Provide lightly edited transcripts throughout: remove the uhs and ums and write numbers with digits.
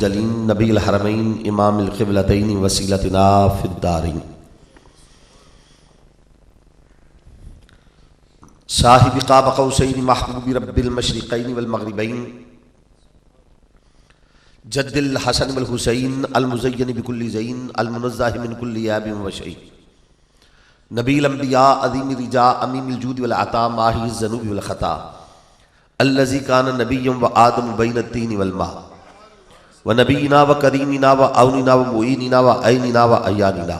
जलीन नबील हरमैन इमामिल क़िबलतैन वसीलतना फ़िद्दारैन साहिब क़ाब क़ौसैन महबूबी रब्बिल मशरिक़ैन वल मग़रिबैन जद्दिल हसन वल हुसैन अल मुज़य्यन बिकुल्लि ज़ैन अल मुनज़्ज़ह मिन कुल्लि ऐबिन व शैइन नबील अंबिया अज़ीम रिजा अमीमिल जूद वल अता माही ज़नूब वल ख़ता अल्लज़ी कान नबिय्यम व आदम बैन तीन वल मा व नबीना व करीमिना व औनिना व मुईनिना व ऐनिना व अयानिना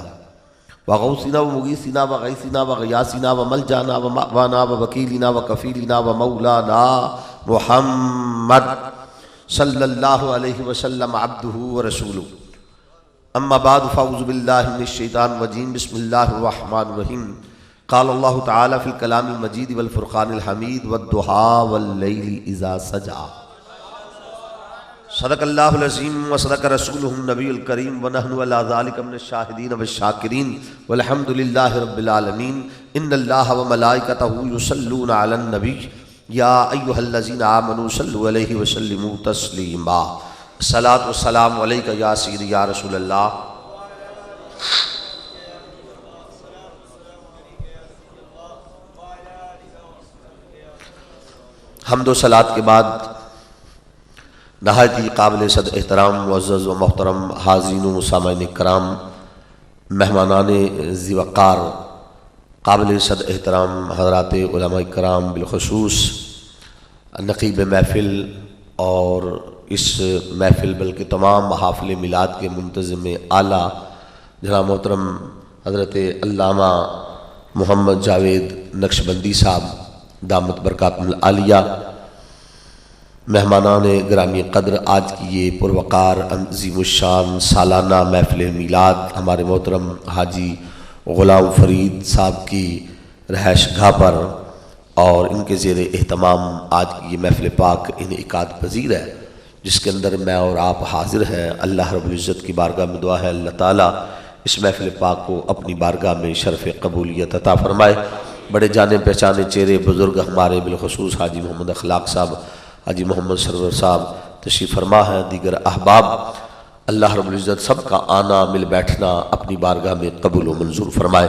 व गौसिना व मुगीसिना व गैसिना व गयासिना व मलजाना व मअवाना व वकीलिना व कफीलिना व मौलाना मुहम्मद सल्लल्लाहु अलैहि वसल्लम अब्दुहु व रसूलुहु अम्मा बाद फ़अऊज़ु बिल्लाहि मिनश शैतानिर रजीम बिस्मिल्लाहिर रहमानिर रहीम क़ाल अल्लाहु तआला फ़िल कलामिल मजीद वल फ़ुरक़ानिल हमीद वद्दुहा वल्लैलि इज़ा सजा सदक़ल्लाहुल अज़ीम व सदक़ रसूलुहुन नबियुल करीम व नहनु अला ज़ालिका मिनश शाहिदीन वश्शाकिरीन वल्हम्दुलिल्लाहि रब्बिल आलमीन इन्नल्लाहा व मलाइकतहु युसल्लूना अलन नबी या अय्युहल्लज़ीना आमनू सल्लु अलैहि व सल्लिमू तस्लीमा सलात व सलाम अलैका या सय्यदी या रसूलल्लाह। हम्दो सलात के बाद नहायत ही काबिल सद एहतराम मुअज़्ज़ज़ व मोहतरम हाज़रीन व सामाईन कराम मेहमानान ज़िवक़ार काबिल सद एहतराम हज़रात उलमा कराम बिलख़ुसूस नक़ीब महफ़िल और इस महफ़िल बल्कि तमाम महाफ़िल मिलाद के मुंतज़िम आला जनाब मोहतरम हज़रत अल्लामा मोहम्मद जावेद नक्शबंदी साहब दामत बरकातुल आलिया, मेहमानान ग्रामी क़द्र, आज की ये पुरवकार अज़ीमुश्शान सालाना महफ़िल मिलाद हमारे मोहतरम हाजी ग़ुलाम फ़रीद साहब की रहायशगाह पर और इनके ज़ेर एहतमाम आज की ये महफ़िल पाक इनेकाद पज़ीर है, जिसके अंदर मैं और आप हाज़िर हैं। अल्लाह रब्बुल इज़्ज़त की बारगाह में दुआ है अल्लाह ताला इस महफ़िल पाक को अपनी बारगाह में शरफ़ कबूलियत अता फ़रमाए। बड़े जाने पहचाने चेहरे बुज़ुर्ग हमारे बिलख़ुसूस हाजी मोहम्मद अखलाक साहब, हाजी मोहम्मद सरवर साहब तशरीफ़ फरमा है, दीगर अहबाब, अल्लाह रब्बुल इज़्ज़त सब का आना मिल बैठना अपनी बारगाह में कबूल व मंजूर फरमाए।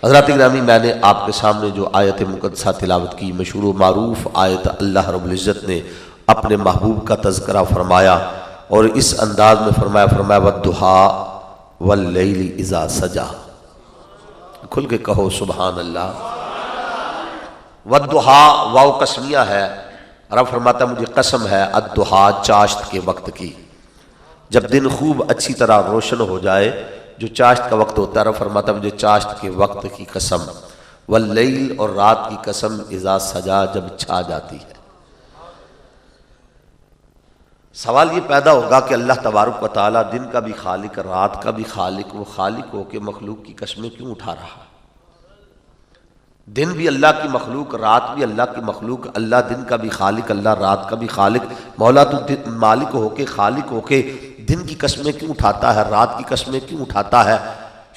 हज़रात गिरामी, मैंने आपके सामने जो आयत मुक़द्दसा तिलावत की, मशहूर मारूफ़ आयत, अल्लाह रब्बुल इज़्ज़त ने अपने महबूब का तज़किरा फरमाया और इस अंदाज में फरमाया वद्दुहा वल्लैलि इज़ा सजा। खुल के कहो सुबहान अल्लाह। वद्दुहा वाव कसमिया है, रब फरमाता मुझे कसम है अद्दुहा चाश्त के वक्त की, जब दिन खूब अच्छी तरह रोशन हो जाए, जो चाश्त का वक्त होता है, रब फरमाता मुझे चाश्त के वक्त की कसम, वल्लैल और रात की कसम, इज़ा सजा जब छा जाती है। सवाल ये पैदा होगा कि अल्लाह तबारक व तआला दिन का भी खालिक, रात का भी खालिक, वो खालिक हो के मखलूक की कसमें क्यों उठा रहा? दिन भी अल्लाह की मखलूक, रात भी अल्लाह की मखलूक, अल्लाह दिन का भी खालिक, अल्लाह रात का भी खालिक, मौला तो मालिक होके खालिक होके दिन की कसमें क्यों उठाता है, रात की कसमें क्यों उठाता है?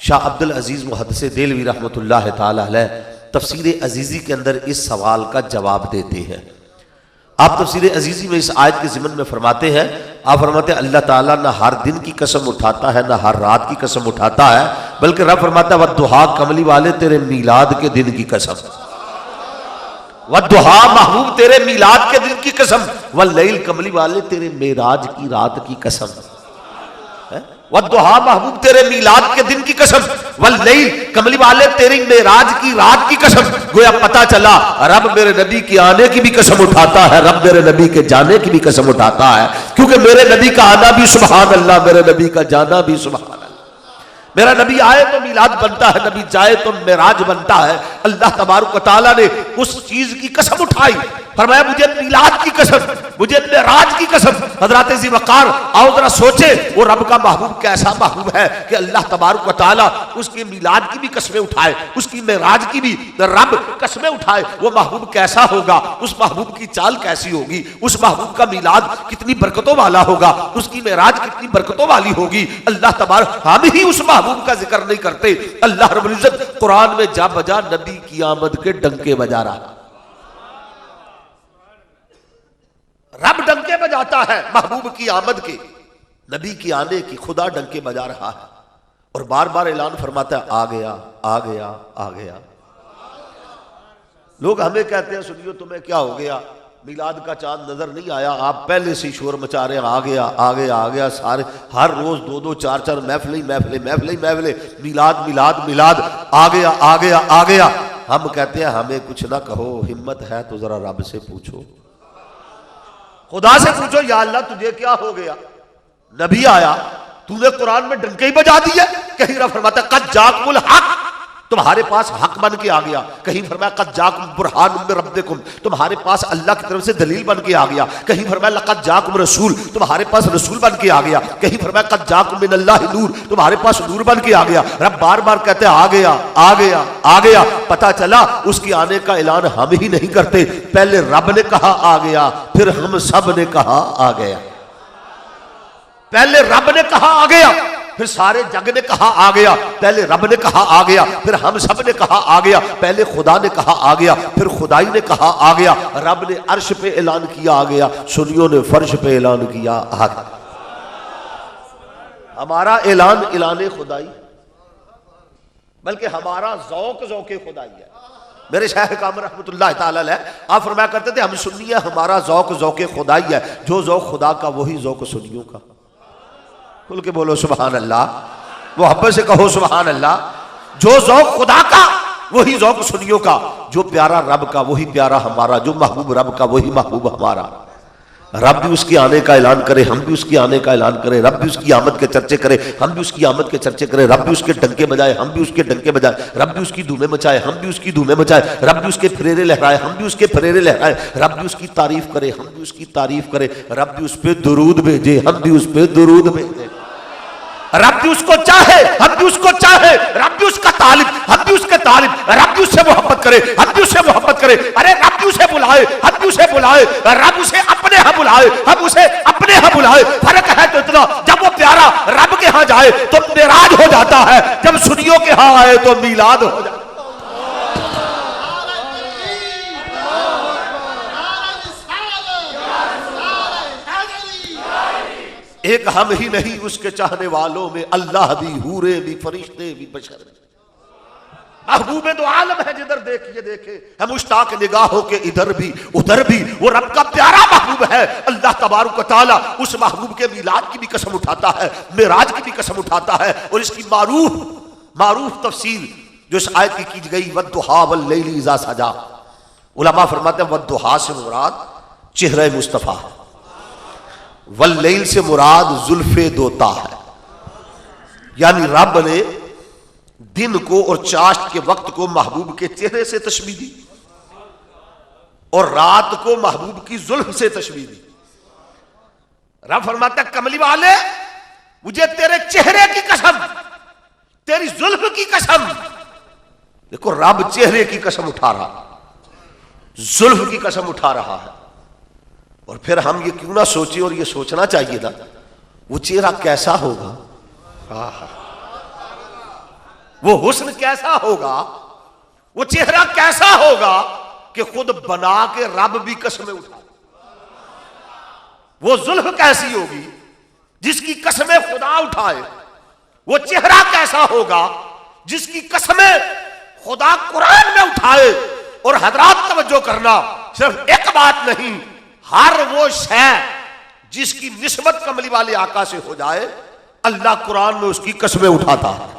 शाह अब्दुल अजीज़ मुहद्दिस देलवी रहमतुल्लाह ताला अलैह तफसीर अजीज़ी के अंदर इस सवाल का जवाब देते हैं। आप तफसीर अजीज़ी में इस आयत के ज़िमन में फरमाते हैं, आप फरमाते हैं अल्लाह ताला ना हर दिन की कसम उठाता है, ना हर रात की कसम उठाता है, बल्कि रब फरमाता है वद्दुहा, कमली वाले तेरे मीलाद के दिन की कसम, वद्दुहा महबूब तेरे मीलाद के दिन की कसम, वल्लैल कमली वाले तेरे मेराज की रात की कसम, वद्दुहा महबूब तेरे मीलाद के दिन की कसम, वल्लैल कमली वाले तेरी मेराज की रात की कसम। गोया पता चला रब मेरे नबी के आने की भी कसम उठाता है, रब मेरे नबी के जाने की भी कसम उठाता है, क्योंकि मेरे नबी का आना भी सुभान अल्लाह, मेरे नबी का जाना भी सुभान अल्लाह। मेरा नबी आए तो मीलाद बनता है, नबी जाए तो मेराज बनता है। अल्लाह तबारक व तआला ने उस चीज की कसम उठाई, फरमाया मुझे मीलाद की कसम, मुझे मेराज की कसम। हज़रात ज़िवक़ार आओ जरा सोचे वो रब का महबूब कैसा महबूब है कि अल्लाह तबारक व तआला उसके मीलाद की भी कसमें उठाए, उसकी मेराज की भी रब कसमें उठाए। वो महबूब कैसा होगा, उस महबूब की चाल कैसी होगी, उस महबूब का मीलाद कितनी बरकतों वाला होगा, उसकी मेराज कितनी बरकतों वाली होगी। अल्लाह तबारक, हम ही उस महबूब का जिक्र नहीं करते, अल्लाह रब्बुल इज्जत कुरान में जा बजा नबी की आमद के डंके बजा रहा। रब डंके बजाता है महबूब की आमद के, नबी के आने की खुदा डंके बजा रहा है और बार बार ऐलान फरमाता है, आ गया आ गया आ गया। लोग हमें कहते हैं, सुनियो तुम्हें क्या हो गया, मिलाद का चांद नजर नहीं आया, आप पहले से शोर मचा रहे हैं, आ गया आ गया आ गया। सारे हर रोज 2-2 4-4 महफिलें महफिलें महफिलें महफिलें, मिलाद मिलाद मिलाद, आ गया आ गया आ गया। हम कहते हैं हमें कुछ ना कहो, हिम्मत है तो जरा रब से पूछो, खुदा से पूछो, या अल्लाह तुझे क्या हो गया। नबी आया, तूने कुरान में डंके ही बजा दिए। कहीं फरमाता कद जाकुल हक, तुम्हारे पास हक बन के आ गया। कहीं फरमाया कद जाकुम बुरहान मिन रब्बिकुम, तुम्हारे पास अल्लाह की तरफ से दलील बन के आ गया। कहीं फरमाया लक़द जाकुम रसूल, तुम्हारे पास रसूल बन के आ गया। कहीं फरमाया कद जाकुम मिनल्लाहि नूर, तुम्हारे पास नूर बन के आ गया। रब बार बार कहते हैं आ गया आ गया आ गया। पता चला उसके आने का ऐलान हम ही नहीं करते, पहले रब ने कहा आ गया, फिर हम सब ने कहा आ गया। पहले रब ने कहा आ गया, फिर सारे जग ने कहा आ गया। पहले रब ने कहा आ गया, फिर हम सब ने कहा आ गया। पहले खुदा ने कहा आ गया, फिर खुदाई ने कहा आ गया। रब ने अर्श पे ऐलान किया आ गया, सुनियों ने फर्श पे ऐलान किया आ गया। हमारा ऐलान ऐलान खुदाई, बल्कि हमारा ज़ौक़ ज़ौक़े खुदाई है। मेरे शाह कामर रहमतुल्लाह ताला अलैह आप फरमाया करते थे, हम सुन्नी है, हमारा ज़ौक़ ज़ौक़े खुदाई है। जो ज़ौक़ खुदा का वही ज़ौक़ सुन्नियों का। खुल के बोलो सुभान अल्लाह, मोहब्बत से कहो सुभान अल्लाह। जो ज़ौक़ खुदा का वही ज़ौक़ सुन्नियों का, जो प्यारा रब का वही प्यारा हमारा, जो महबूब रब का वही महबूब हमारा। रब भी उसके आने का ऐलान करे, हम भी उसके आने का ऐलान करें। रब भी उसकी आमद के चर्चे करे, हम भी उसकी आमद के चर्चे करें। रब भी उसके डंके बजाए, हम भी उसके डंके बजाए। रब भी उसकी धूमें मचाए, हम भी उसकी धूमें मचाए। रब भी उसके फरेरे लहराए, हम भी उसके फरेरे लहराए। रब भी उसकी तारीफ करे, हम भी उसकी तारीफ करें। रब भी उस पर दुरूद भेजे, हम भी उस पर दुरूद भेजे। रब भी उसको चाहे, हम भी उसको चाहे। रब भी उसका तालिब, हम भी उसके तालिब। रब भी उससे मोहब्बत करे, हम भी उससे मोहब्बत करे। अरे रब भी उसे बुलाए, हम भी उसे बुलाए। रब उसे अपने यहाँ बुलाए, हम उसे अपने यहाँ बुलाए। फर्क है तो इतना, जब वो प्यारा रब के यहाँ जाए तो मेराज हो जाता है, जब सुनियों के यहाँ आए तो मीलाद हो जाता है। एक हम ही नहीं उसके चाहने वालों में, अल्लाह भी, हूरे भी, फरिश्ते भी, बशर भी। महबूब दो आलम है, जिधर देखिए देखे, हम मुश्ताक निगाहों के इधर भी उधर भी। वो रब का प्यारा महबूब है। अल्लाह तबारक व तआला उस महबूब के मिलाद की भी कसम उठाता है, मेराज की भी कसम उठाता है। और इसकी मारूफ तफसील जो इस आयत की गई, वद्दुहा वल्लैलि इज़ा सजा। उलमा फरमाते हैं वद्दुहा से मुराद चेहरे मुस्तफ़ा है, वल्लैल से मुराद जुल्फे दोता है। यानी रब ने दिन को और चाश्त के वक्त को महबूब के चेहरे से तशबीह दी और रात को महबूब की जुल्फ से तशबीह दी। रब फरमाता कमली वाले, मुझे तेरे चेहरे की कसम, तेरी जुल्फ की कसम। देखो रब चेहरे की कसम उठा रहा, जुल्फ की कसम उठा रहा है। और फिर हम ये क्यों ना सोचे, और ये सोचना चाहिए ना, वो चेहरा कैसा होगा, वो हुस्न कैसा होगा, वो चेहरा कैसा होगा कि खुद बना के रब भी कसमें उठा। वो जुल्फ कैसी होगी जिसकी कसमें खुदा उठाए। वो चेहरा कैसा होगा जिसकी कसमें खुदा कुरान में उठाए। और हजरात तवज्जो करना, सिर्फ एक बात नहीं, हर वो शय जिसकी निस्बत कमली वाले आका से हो जाए, अल्लाह कुरान में उसकी कसमें उठाता है।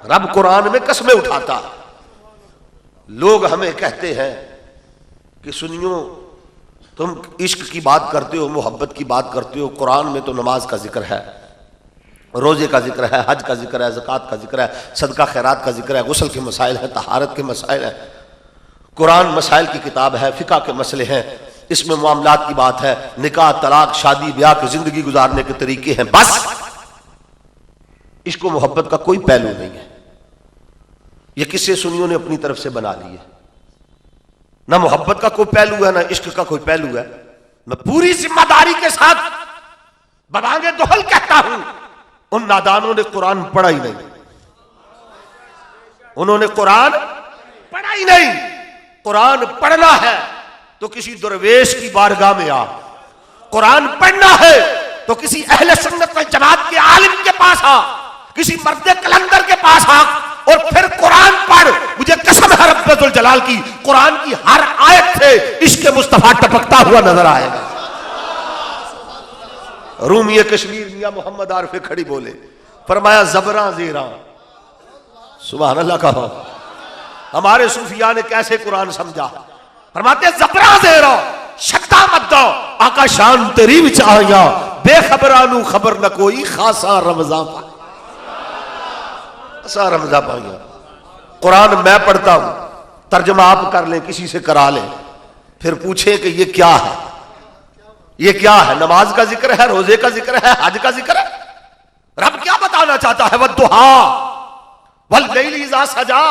रब कुरान में कसमें उठाता है। लोग हमें कहते हैं कि सुनियो, तुम इश्क की बात करते हो, मोहब्बत की बात करते हो, कुरान में तो नमाज का जिक्र है, रोजे का जिक्र है, हज का जिक्र है, ज़कात का जिक्र है, सदका खैरात का जिक्र है, गुस्ल के मसाइल हैं, तहारत के मसाइल हैं। कुरान मसाइल की किताब है, फिका के मसले हैं, इसमें मामलात की बात है, निकाह, तलाक, शादी ब्याह की जिंदगी गुजारने के तरीके हैं। बस इसको मोहब्बत का कोई पहलू नहीं है। ये किस्से सुनियों ने अपनी तरफ से बना लिए। ना मोहब्बत का कोई पहलू है, ना इश्क का कोई पहलू है। मैं पूरी जिम्मेदारी के साथ बबांगे दोहल कहता हूं, उन नादानों ने कुरान पढ़ा ही नहीं। उन्होंने कुरान पढ़ा ही नहीं। कुरान पढ़ना है तो किसी दरवेश की बारगाह में आ, कुरान पढ़ना है तो किसी अहले सुन्नत वल जमात के आलिम के पास आ, किसी मर्द कलंदर के पास आ और फिर कुरान पढ़। मुझे कसम है रब्बुल जलाल की, कुरान की हर आयत से इश्क मुस्तफा टपकता हुआ नजर आएगा। रूमी कश्मीर मियां मोहम्मद आरिफ खड़ी बोले, फरमाया जबरा ज़ेरा, सुभान अल्लाह कहा। हमारे सूफिया ने कैसे कुरान समझा, फरमाते जबरा ज़ेरा शक्ता मद्दा आका शान तेरी विच आया, बेखबरानू खबर न कोई खासा रमजा पा, खासा रमजा पाया। कुरान मैं पढ़ता हूं, तर्जमा आप कर ले, किसी से करा ले, फिर पूछे कि ये क्या है, ये क्या है। नमाज का जिक्र है, रोजे का जिक्र है, हज का जिक्र है। रब क्या बताना चाहता है? वद्दुहा वल्लैल इज़ा सजा,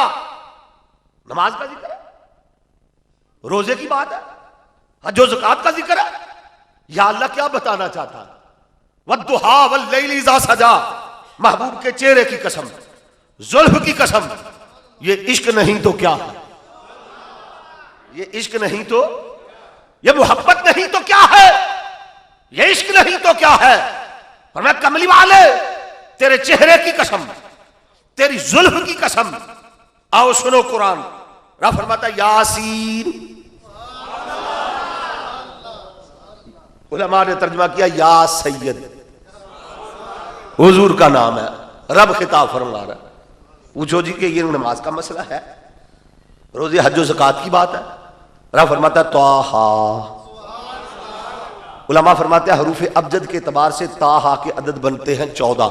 नमाज का जिक्र है, रोजे की बात है, हज और ज़कात का जिक्र है। या अल्लाह क्या बताना चाहता है? वद्दुहा वल्लैल इज़ा सजा, महबूब के चेहरे की कसम, जुल्फ की कसम। ये इश्क नहीं तो क्या है? ये इश्क नहीं तो, ये मोहब्बत नहीं तो क्या है? ये इश्क नहीं तो क्या है? और मैं कमली वाले तेरे चेहरे की कसम, तेरी जुल्फ की कसम। आओ सुनो कुरान। रब फरमाता यासीन, उलमा ने तर्जुमा किया या सैयद, हुजूर का नाम है। रब खिताब फरमा रहा है, पूछो जी कि ये नमाज का मसला है, रोजे हज ज़कात की बात है। रब फरमाता ताहा, उलमा फरमाते हैं हरूफ अबजद के एतबार से ताहा के अदद बनते हैं 14।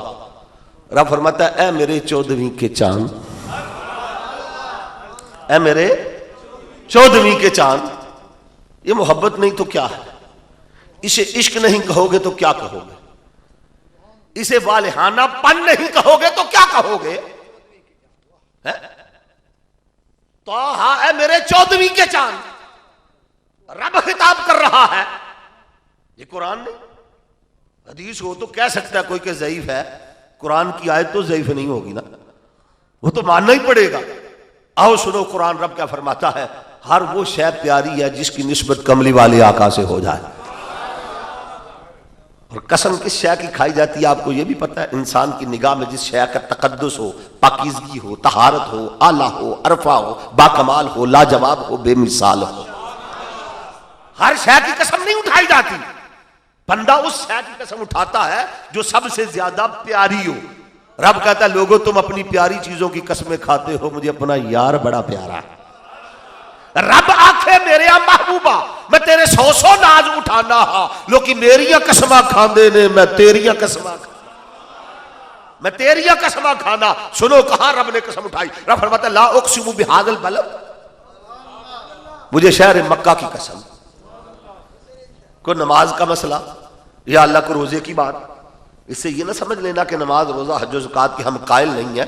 रब फरमाता है ए मेरे 14वीं के चांद, ए मेरे 14वीं के चांद। ये मोहब्बत नहीं तो क्या है? इसे इश्क नहीं कहोगे तो क्या कहोगे? इसे वालिहानापन नहीं कहोगे तो क्या कहोगे? ताहा है मेरे 14वीं के चांद, रब खिताब कर रहा है। ये कुरान नहीं, हदीस हो तो कह सकता है कोई के ज़ईफ है, कुरान की आयत तो ज़ईफ नहीं होगी ना, वो तो मानना ही पड़ेगा। आओ सुनो कुरान, रब क्या फरमाता है? हर वो शय प्यारी है जिसकी निस्बत कमली वाले आका से हो जाए। और कसम किस शय की खाई जाती है आपको ये भी पता है? इंसान की निगाह में जिस शय का तकद्दुस हो, पाकीज़गी हो, तहारत हो, आला हो, अरफा हो, बाकमाल हो, लाजवाब हो, बेमिसाल हो, हर शय की कसम नहीं उठाई जाती। बंदा उस शय की कसम उठाता है जो सबसे ज्यादा प्यारी हो। रब कहता है लोगों तुम अपनी प्यारी चीजों की कसमें खाते हो, मुझे अपना यार बड़ा प्यारा है। रब आखे मेरे महबूबा मैं तेरे 100 नाज उठाना हा, लोग मेरिया कसमा खांदे ने, मैं तेरिया कसमा मैं तेरिया कसमा खाना। सुनो कहां रब ने कसम उठाई। रब फरमाता ला उक़सिमु बिहाज़ल बलद, मुझे शहर मक्का की कसम। को नमाज का मसला या अल्लाह को रोजे की बात, इससे ये ना समझ लेना कि नमाज रोजा हज ज़कात की हम कायल नहीं है।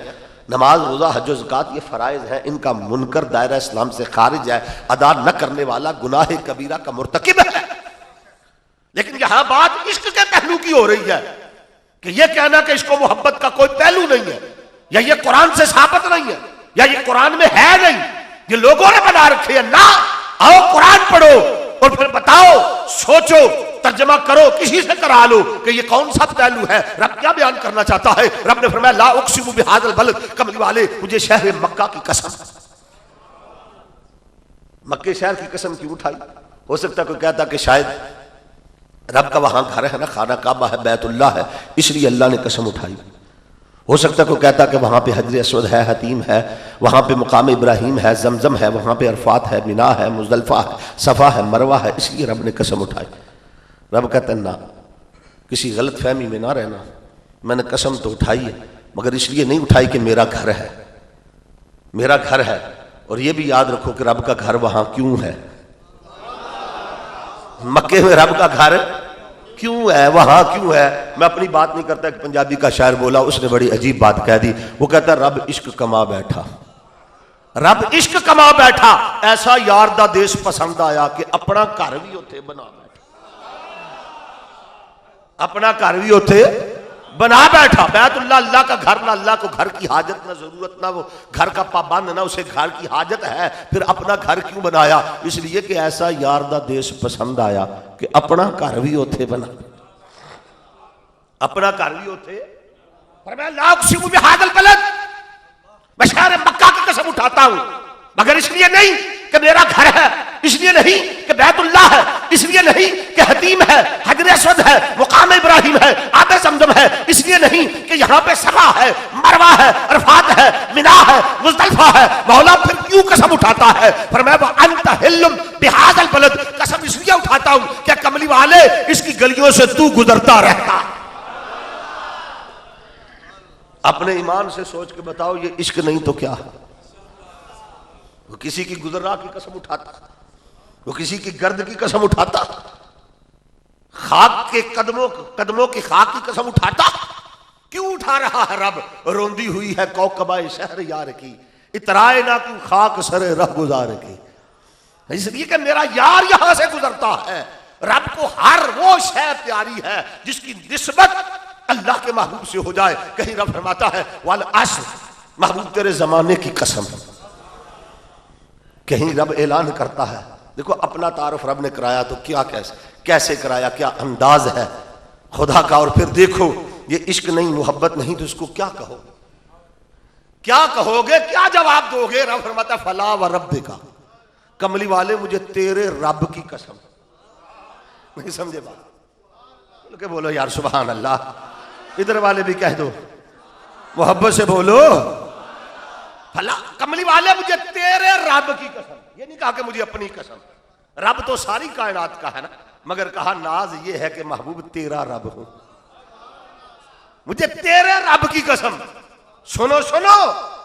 नमाज रोजा हज ज़कात ये फ़राइज़ हैं, इनका मुनकर दायरा इस्लाम से खारिज है, अदा न करने वाला गुनाह कबीरा का मुर्तकिब है। लेकिन यहां बात इश्क के पहलू की हो रही है कि यह कहना कि इसको मोहब्बत का कोई पहलू नहीं है, या ये कुरान से साबित नहीं है, या ये कुरान में है नहीं, ये लोगों ने बना रखे है ना। आओ कुरान पढ़ो और फिर बताओ, सोचो, तर्जमा करो, किसी से करा लो कि ये कौन सा पहलू है, रब क्या बयान करना चाहता है। रब ने फरमाया ला उक़सिमु बिहाज़ल बलद, कमली वाले मुझे शहर मक्का की कसम। मक्के शहर की कसम क्यों उठाई? हो सकता है कोई कहता कि शायद रब का वहां घर है ना, खाना काबा है, बैतुल्लाह है, इसलिए अल्लाह ने कसम उठाई। हो सकता है कोई कहता कि वहां पे हजर अस्वद है, हतीम है, वहां पे मुकाम इब्राहिम है, जमजम है, वहां पे अरफात है, मिना है, मुज़दलिफा है, सफ़ा है, मरवा है, इसलिए रब ने कसम उठाई। रब कहता ना, किसी गलत फहमी में ना रहना, मैंने कसम तो उठाई है मगर इसलिए नहीं उठाई कि मेरा घर है, मेरा घर है। और यह भी याद रखो कि रब का घर वहां क्यों है, मक्के में रब का घर क्यों है, वहां क्यों है। मैं अपनी बात नहीं करता, एक पंजाबी का शायर बोला, उसने बड़ी अजीब बात कह दी। वो कहता रब इश्क कमा बैठा, रब इश्क कमा बैठा, ऐसा यार दा देश पसंद आया कि अपना घर भी उत्थे बना बैठा, अपना घर भी उत्थे बना बैठा। बैतुल्लाह अल्लाह का घर, ना अल्लाह को घर की हाजत, ना जरूरत, ना वो घर का पाबंद, ना उसे घर की हाजत है, फिर अपना घर क्यों बनाया? इसलिए कि ऐसा यार दा देश पसंद आया कि अपना घर भी उत्थे बना। अपना घर भी होते पर मैं लाउक्सिमु बिहादल बलद, मैं शहर मक्का की कसम उठाता हूं, मगर इसलिए नहीं कि मेरा घर है, इसलिए नहीं कि बैतुल्लाह है, इसलिए नहीं कि हतीम है, हजर अस्वद है, मुकाम इब्राहिम है, आबे ज़मज़म है, इसलिए नहीं कि यहाँ पे सफा है, मरवा है, अरफात है, मिना है, मुज़दलिफा है। मौला फिर क्यों कसम उठाता है? पर मैं अंत हिल्लुम बिहादल बलद, कसम इसलिए उठाता हूं कि कमली वाले इसकी गलियों से तू गुजरता रहता। अपने ईमान से सोच के बताओ, ये इश्क नहीं तो क्या है? वो किसी की गुजरा की कसम उठाता, वो किसी की गर्द की कसम उठाता, खाक के कदमों की खाक की कसम उठाता। क्यों उठा रहा है रब? रोंदी हुई है कौकबाए शहर यार की, इतराए ना तू खाक सरे रह गुजार की। इसलिए कि मेरा यार यहां से गुजरता है। रब को हर वो शय प्यारी है जिसकी निस्बत अल्लाह के महबूब से हो जाए। कहीं रब फरमाता है वाल अस्र, महबूब तेरे जमाने की कसम। कहीं रब ऐलान करता है, देखो अपना तारुफ रब ने कराया तो क्या कैसे कराया, क्या अंदाज है खुदा का। और फिर देखो ये इश्क नहीं, मोहब्बत नहीं तो इसको क्या कहोगे, क्या कहोगे, क्या जवाब दोगे? रब फरमाता फला व रब्बे का, कमली वाले मुझे तेरे रब की कसम। नहीं समझे बात? के बोलो यार सुभान अल्लाह। इधर वाले भी कह दो, मोहब्बत से बोलो, फला कमली वाले मुझे तेरे रब की कसम। ये नहीं कहा कि मुझे अपनी कसम, रब तो सारी कायनात का है ना, मगर कहा नाज ये है कि महबूब तेरा रब हूं, मुझे तेरे रब की कसम। सुनो सुनो,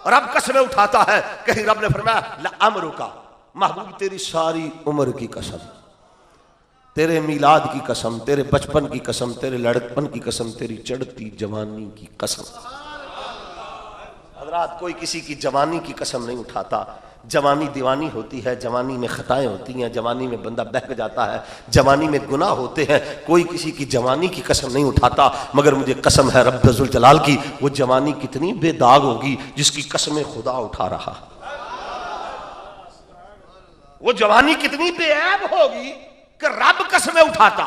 रब कसमें उठाता है। कहीं रब ने फरमाया लअमरु का, महबूब तेरी सारी उम्र की कसम, तेरे मीलाद की कसम, तेरे बचपन की कसम, तेरे लड़कपन की कसम, तेरी चढ़ती जवानी की कसम। हजरात कोई किसी की जवानी की कसम नहीं उठाता। जवानी दीवानी होती है, जवानी में खताएं होती हैं, जवानी में बंदा बहक जाता है, जवानी में गुनाह होते हैं। कोई किसी की जवानी की कसम नहीं उठाता, मगर मुझे कसम है रब्बे जुल जलाल की, वो जवानी कितनी बेदाग होगी जिसकी कसमें खुदा उठा रहा। वो जवानी कितनी बेऐब होगी कि रब कसमें उठाता,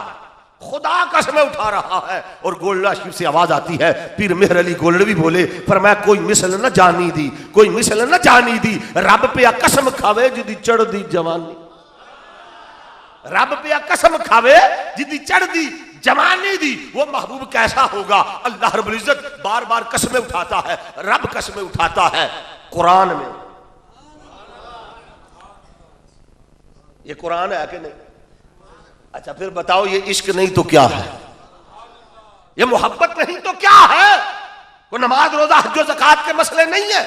खुदा कसमें उठा रहा है। और गोल्डा शिव से आवाज आती है, पीर मेहर अली गोल्डवी बोले, पर मैं कोई मिसल न जानी दी, कोई मिसल न जानी दी, रब पे कसम खावे जिदी चढ़ दी जवानी, रब पे कसम खावे जिदी चढ़ दी जवानी दी। वो महबूब कैसा होगा? अल्लाह रब्बुल इज्जत बार बार कसमें उठाता है, रब कसमें उठाता है कुरान में। ये कुरान है कि नहीं? अच्छा फिर बताओ ये इश्क नहीं तो क्या है? ये मोहब्बत नहीं तो क्या है? वो नमाज रोजा हज ज़कात के मसले नहीं है,